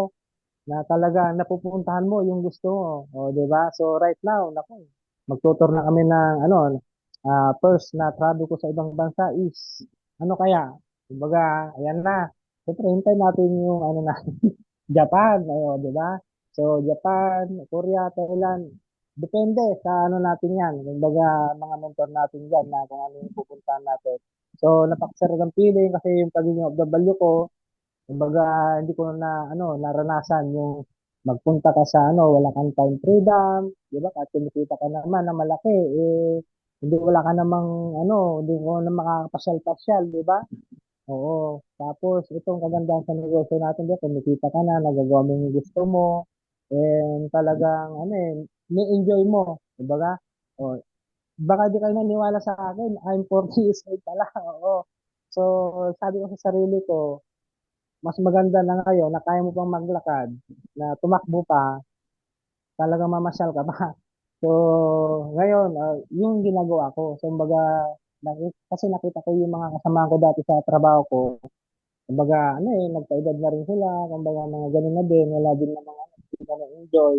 na talaga napupuntahan mo yung gusto mo. O, di ba? So, right now, naku, magtutur na kami ng, first na travel ko sa ibang bansa is, ano kaya? Kumbaga, ayan na. Siyempre, hintay natin yung, na, Japan, di ba? So, Japan, Korea, Thailand, depende sa ano natin yan. Kumbaga, mga mentor natin dyan na kung ano yung pupuntahan natin. So, napakasarap ng feeling kasi yung pagiging OFW ko, kumbaga, hindi ko naranasan yung magpunta ka sa wala kang time freedom, di ba? At kumikita ka naman na malaki, hindi wala ka namang hindi ko na makakapasyal-pasyal, di ba? Oo. Tapos, itong kagandahan sa negosyo natin dito, kumikita ka na, nagagawa mo yung gusto mo, and talagang, ni-enjoy mo. Kumbaga, o, baka di kayo naniwala sa akin, I'm 40 years old pala. Oo. So, sabi ko sa sarili ko, mas maganda na ngayon na kaya mo pang maglakad, na tumakbo pa, talagang mamasyal ka pa. So, ngayon, yung ginagawa ko, so, kumbaga, kasi nakita ko yung mga kasama ko dati sa trabaho ko, kumbaga, nagpaedad na rin sila, kumbaga, mga ganun na din, wala din na mga hindi na enjoy.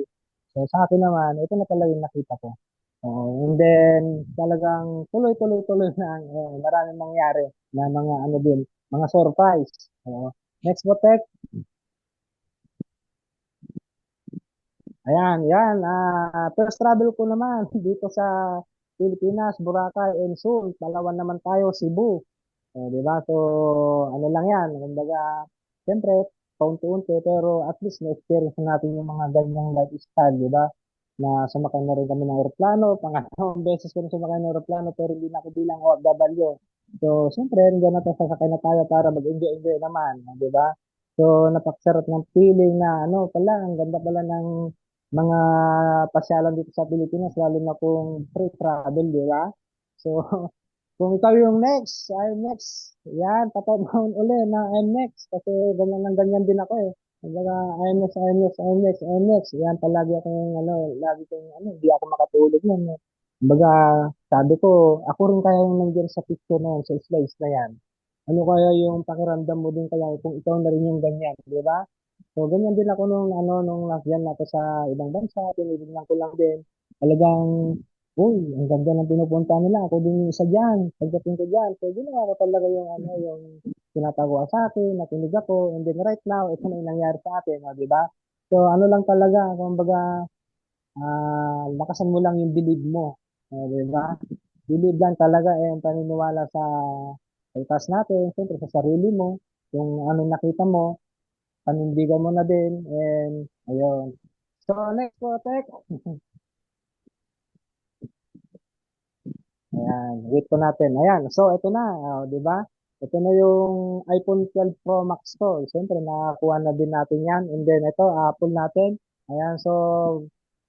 So, sa akin naman, ito na talaga yung nakita ko. And then, talagang tuloy-tuloy-tuloy na, maraming mangyari na mga din, mga surprise. Next po, Tek. Ayan, yan. First travel ko naman dito sa Pilipinas, Boracay, and soon, Palawan naman tayo, Cebu. Di ba? So, ano lang yan. Kumbaga, siyempre, paunti-unti, pero at least na-experience natin yung mga ganyang lifestyle, di ba? Na sumakay na rin kami ng aeroplano, pangalawang beses ko na sumakay ng aeroplano, pero hindi na ako bilang OFW. So, siyempre, nandiyan na tayo, sasakay na tayo para mag-enjoy-enjoy naman, di ba? So, napakasarap ng feeling na, ang ganda pala ng mga pasyalan dito sa Pilipinas, lalo na kung free travel, di ba? So, kung ikaw yung next, I'm next. Yan, patay naman uli na I'm next. Kasi ganyan lang ganyan din ako eh. Kumbaga, I'm next, I'm next, I'm next, I'm next. Yan, palagi akong, lagi kong, hindi ako makatulog yan. Kumbaga, sabi ko, ako rin kaya yung nandiyan sa picture na yan, sa slides na yan. Ano kaya yung pakiramdam mo din kaya kung ikaw na rin yung ganyan, di ba? So, ganyan din ako nung nandiyan ako sa ibang bansa, tinignan ko lang din. Talagang uy, ang ganda ng pinupunta nila. Ako din yung isa dyan. Pagdating ko dyan, so ginawa ko talaga yung tinatago sa akin, nakinig ako, and then right now, ito na yung nangyari sa atin, di ba? So, ano lang talaga, kumbaga, lakasan mo lang yung believe mo, di ba? Believe lang talaga, ang paniniwala sa itas natin, siyempre sa sarili mo, yung ano nakita mo, panindigan mo na din, and ayun. So, next po, Tek. Ayan, wait po natin. Ayan, so ito na, di ba? Ito na yung iPhone 12 Pro Max ko. Siyempre, nakakuha na din natin yan. And then ito, Apple natin. Ayan, so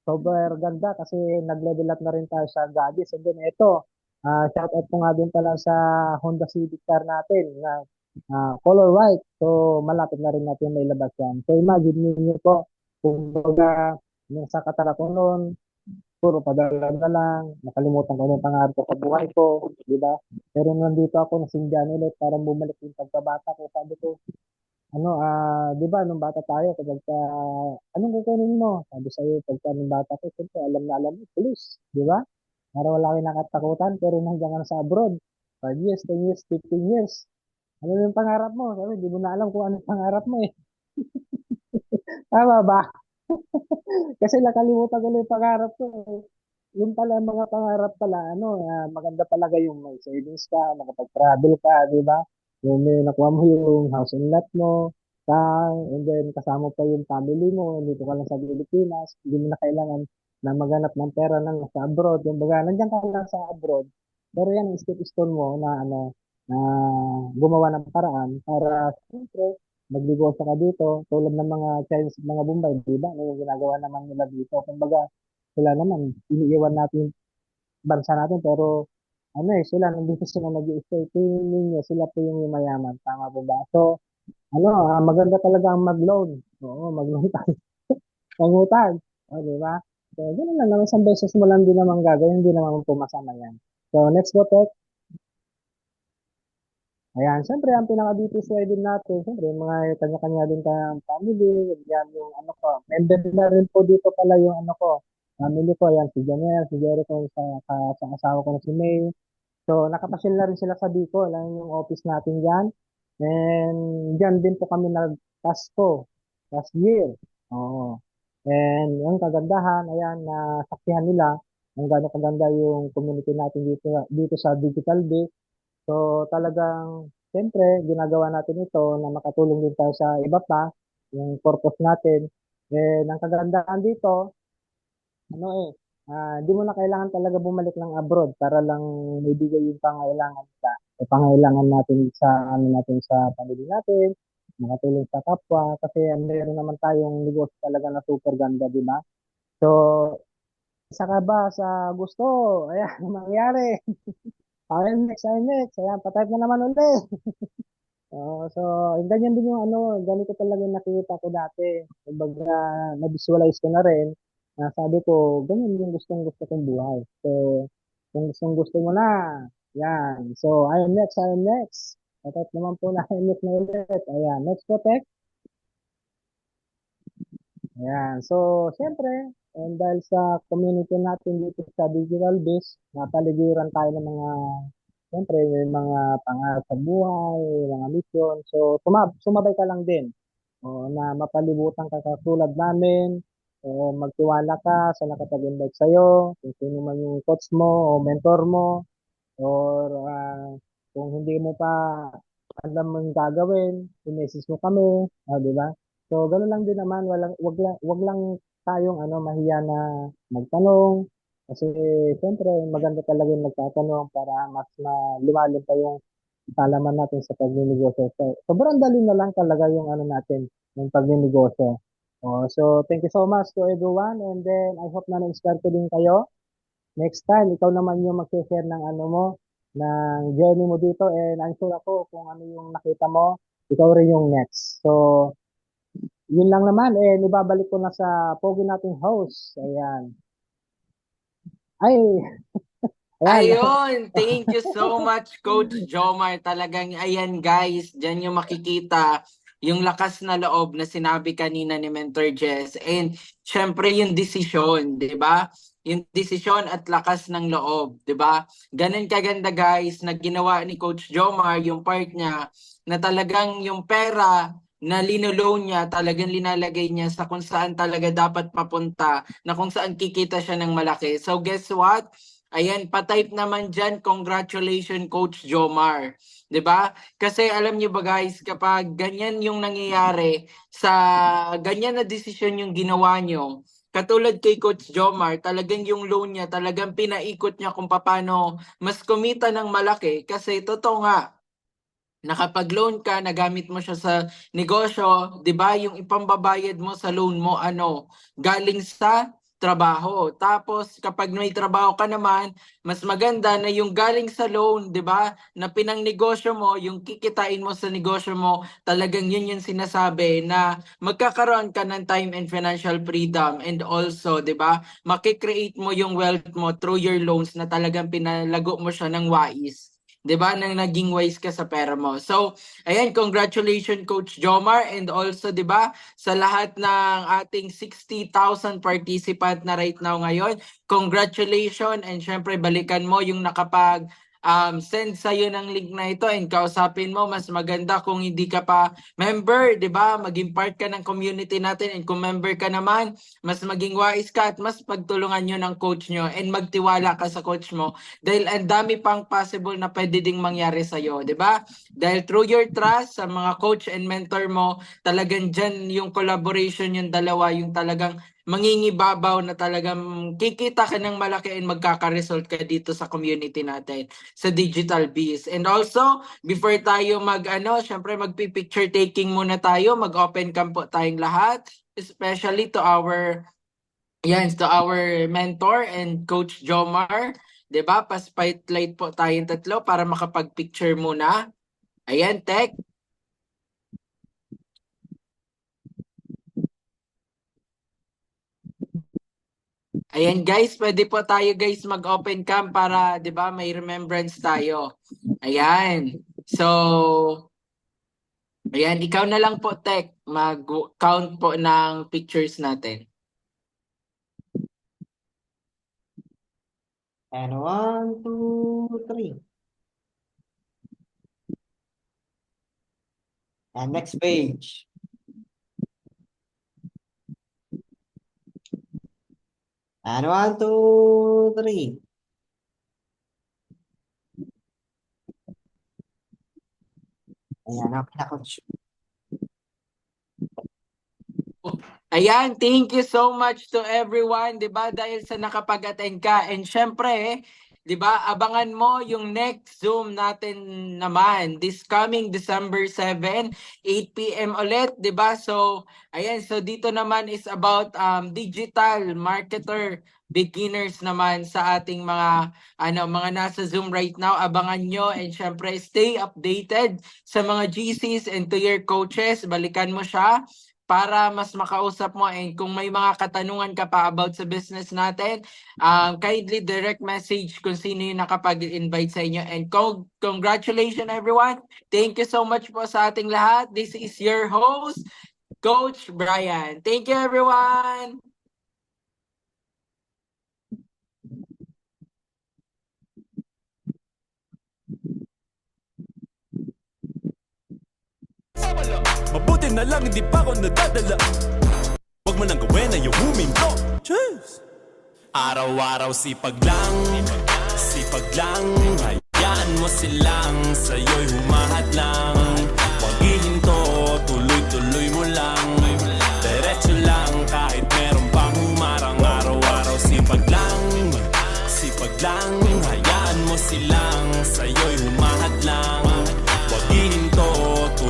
super ganda kasi nag-level up na rin tayo sa gadgets. And then ito, shout out po nga din pala sa Honda Civic car natin na color white. So malapit na rin natin may labas yan. So imagine niyo po, kung baga, yung sa katara ko noon, puro padala lang, nakalimutan ko na yung pangarap ko sa buhay ko, di ba? Pero nandito ako, nasindihan ulit, para bumalik yung pagkabata ko. Sabi ko, di ba, nung bata tayo, kapag anong kukunin mo? Sabi sa'yo, pagka nung bata ko, siyempre, alam na alam mo, police, di ba? Para wala kang nakatakutan, pero hanggang ka na sa abroad, 5 years, 10 years, 15 years, ano yung pangarap mo? Sabi, di mo na alam kung anong pangarap mo eh. Tama ba? Kasi nakalimutan ko na yung pangarap ko eh. Yung pala mga pangarap pala, maganda talaga yung may savings ka, makapag-travel ka, di ba? Yung may nakuha mo yung house and lot mo, and then kasama pa yung family mo, dito ka lang sa Pilipinas, hindi mo na kailangan na maghanap ng pera ng sa abroad. Yung baga, nandiyan ka lang sa abroad, pero yan ang step stone mo na na gumawa ng paraan para siyempre magnegosyo ka dito tulad ng mga Chinese at mga Bombay, di ba? Yung ginagawa naman nila dito. Kumbaga, sila naman, iniiwan natin yung bansa natin, pero sila, nandito sila nag-i-stay. Tingin niyo, sila po yung mayaman. Tama po ba? So, maganda talaga ang mag-loan. Oo, mag-loan tayo. Pangutang. O, di ba? So, ganoon lang naman. Isang beses mo lang din naman gagawin, hindi naman po masama yan. So, next po, Tek. Ayan, siyempre, ang pinaka-BPSY din natin, siyempre, yung mga kanya-kanya din tayong family, yan yung ko, member na rin po dito pala yung ko, family ko, yan, si Janelle, si Jericho, sa asawa ko na si May. So, nakapasyal na rin sila sa Bicol, lang yung office natin dyan. And dyan din po kami nag-Pasko, last year. Oo. And yung kagandahan, ayan, nasaksihan nila, ang gano'ng kaganda yung community natin dito sa Digital Base. So talagang, siyempre, ginagawa natin ito na makatulong din tayo sa iba pa, yung purpose natin. Ang kagandahan dito, di mo na kailangan talaga bumalik ng abroad para lang maibigay yung pangailangan pangailangan natin sa natin sa pamilya natin, makatulong sa kapwa, kasi meron naman tayong negosyo talaga na super ganda, di ba? So, isa ka ba sa gusto? Ayan, mangyari. IMX, ayan, patay na naman ulit. So, ganyan din yung ganito talaga yung nakikita ko dati. Kumbaga, na-visualize ko na rin. Sabi ko, ganyan yung gustong-gusto kong buhay. So, kung gustong-gusto mo na, yan. So, IMX. Patay naman po na IMX na ulit. Ayan, next po, Tek. Ayan. So, siyempre, and dahil sa community natin dito sa Digital Biz, napaligiran tayo ng mga, siyempre, may mga pangarap sa buhay, mga mission. So, sumabay ka lang din. Na mapalibutan ka katulad namin, magtiwala ka sa nakapag-invite sa'yo, kung sino man yung coach mo o mentor mo, or kung hindi mo pa alam mo yung gagawin, i-message mo kami, di ba? So, gano'n lang din naman, wag lang tayong mahiya na magtanong, kasi siyempre maganda talaga yung magtatanong para mas lumalim pa yung kalaman natin sa pagninegosyo. So, sobrang dali na lang talaga yung natin, yung pagninegosyo. So, thank you so much to everyone, and then I hope na na-inspire ko din kayo. Next time, ikaw naman yung mag-share ng mo, ng journey mo dito, and I'm sure ako kung ano yung nakita mo, ikaw rin yung next. So, yun lang naman, ibabalik ko na sa pogi nating host. Ayan. Ay, ayan. Ayun, thank you so much, Coach Jomar. Talagang, ayan guys, dyan yung makikita yung lakas na loob na sinabi kanina ni Mentor Jess. And syempre yung desisyon, di ba? Yung desisyon at lakas ng loob, di ba? Ganun kaganda guys na ginawa ni Coach Jomar, yung part niya, na talagang yung pera na linoloan niya, talagang linalagay niya sa kung saan talaga dapat papunta, na kung saan kikita siya ng malaki. So guess what? Ayan, pa-type naman dyan, congratulations Coach Jomar. 'Di ba? Kasi alam niyo ba guys, kapag ganyan yung nangyayari sa ganyan na desisyon yung ginawa nyo, katulad kay Coach Jomar, talagang yung loan niya, talagang pinaikot niya kung paano mas kumita ng malaki. Kasi totoo nga, nakapag-loan ka, nagamit mo siya sa negosyo, 'di ba? Yung ipambabayad mo sa loan mo galing sa trabaho. Tapos kapag may trabaho ka naman, mas maganda na yung galing sa loan, 'di ba? Na pinangnegosyo mo, yung kikitain mo sa negosyo mo, talagang yun yung sinasabi na magkakaroon ka ng time and financial freedom, and also, 'di ba? Makikreate mo yung wealth mo through your loans na talagang pinalago mo siya ng wais. 'Di ba, nang naging wise ka sa pera mo. So, ayan, congratulations Coach Jomar, and also 'di ba sa lahat ng ating 60,000 participant na right now ngayon. Congratulations, and syempre balikan mo yung nakapag send sa iyo ng link na ito, and kausapin mo. Mas maganda kung hindi ka pa member, 'di ba? Maging part ka ng community natin, and kung member ka naman, mas maging wise ka at mas pagtulungan nyo ng coach nyo, and magtiwala ka sa coach mo dahil ang dami pang possible na pwede ding mangyari sa iyo, 'di ba? Dahil through your trust sa mga coach and mentor mo, talagang dyan yung collaboration yung dalawa, yung talagang mangingibabaw na talagang kikita ka ng malaki and magkaka-result ka dito sa community natin sa Digital Biz. And also, before tayo syempre magpi-picture taking muna tayo, mag-open cam po tayong lahat, especially to our mentor and Coach Jomar. 'Di ba? Pa-spotlight po tayong tatlo para makapag-picture muna. Ayan, Tek. Ayan guys, pwede po tayo guys mag-open cam para 'di ba may remembrance tayo. Ayan. So, ayan, ikaw na lang po, Tek, mag-count po ng pictures natin. And 1, 2, 3. And next page. And 1, 2, 3. Ayan, okay na, Coach. Ayan, thank you so much to everyone, 'di ba? Dahil sa nakapag-attend ka, and syempre, 'di ba, abangan mo yung next Zoom natin naman this coming December 7, 8 PM ulit, 'di ba? So, ayan, so dito naman is about digital marketer beginners naman sa ating mga nasa Zoom right now. Abangan nyo, and syempre stay updated sa mga GCs and to your coaches. Balikan mo siya para mas makausap mo, and kung may mga katanungan ka pa about sa business natin, kindly direct message kung sino yung nakapag-invite sa inyo. And congratulations everyone. Thank you so much po sa ating lahat. This is your host, Coach Brian. Thank you everyone. Mabuti na lang hindi pa ako nadadala. Huwag mo nang gawin na yung huminto. Cheers! Araw-araw sipag lang, hayaan mo silang sa'yo'y humahad lang. Huwag ihinto, tuloy-tuloy mo lang. Diretso lang kahit meron pang humarang. Araw-araw sipag lang, hayaan mo silang sa'yo'y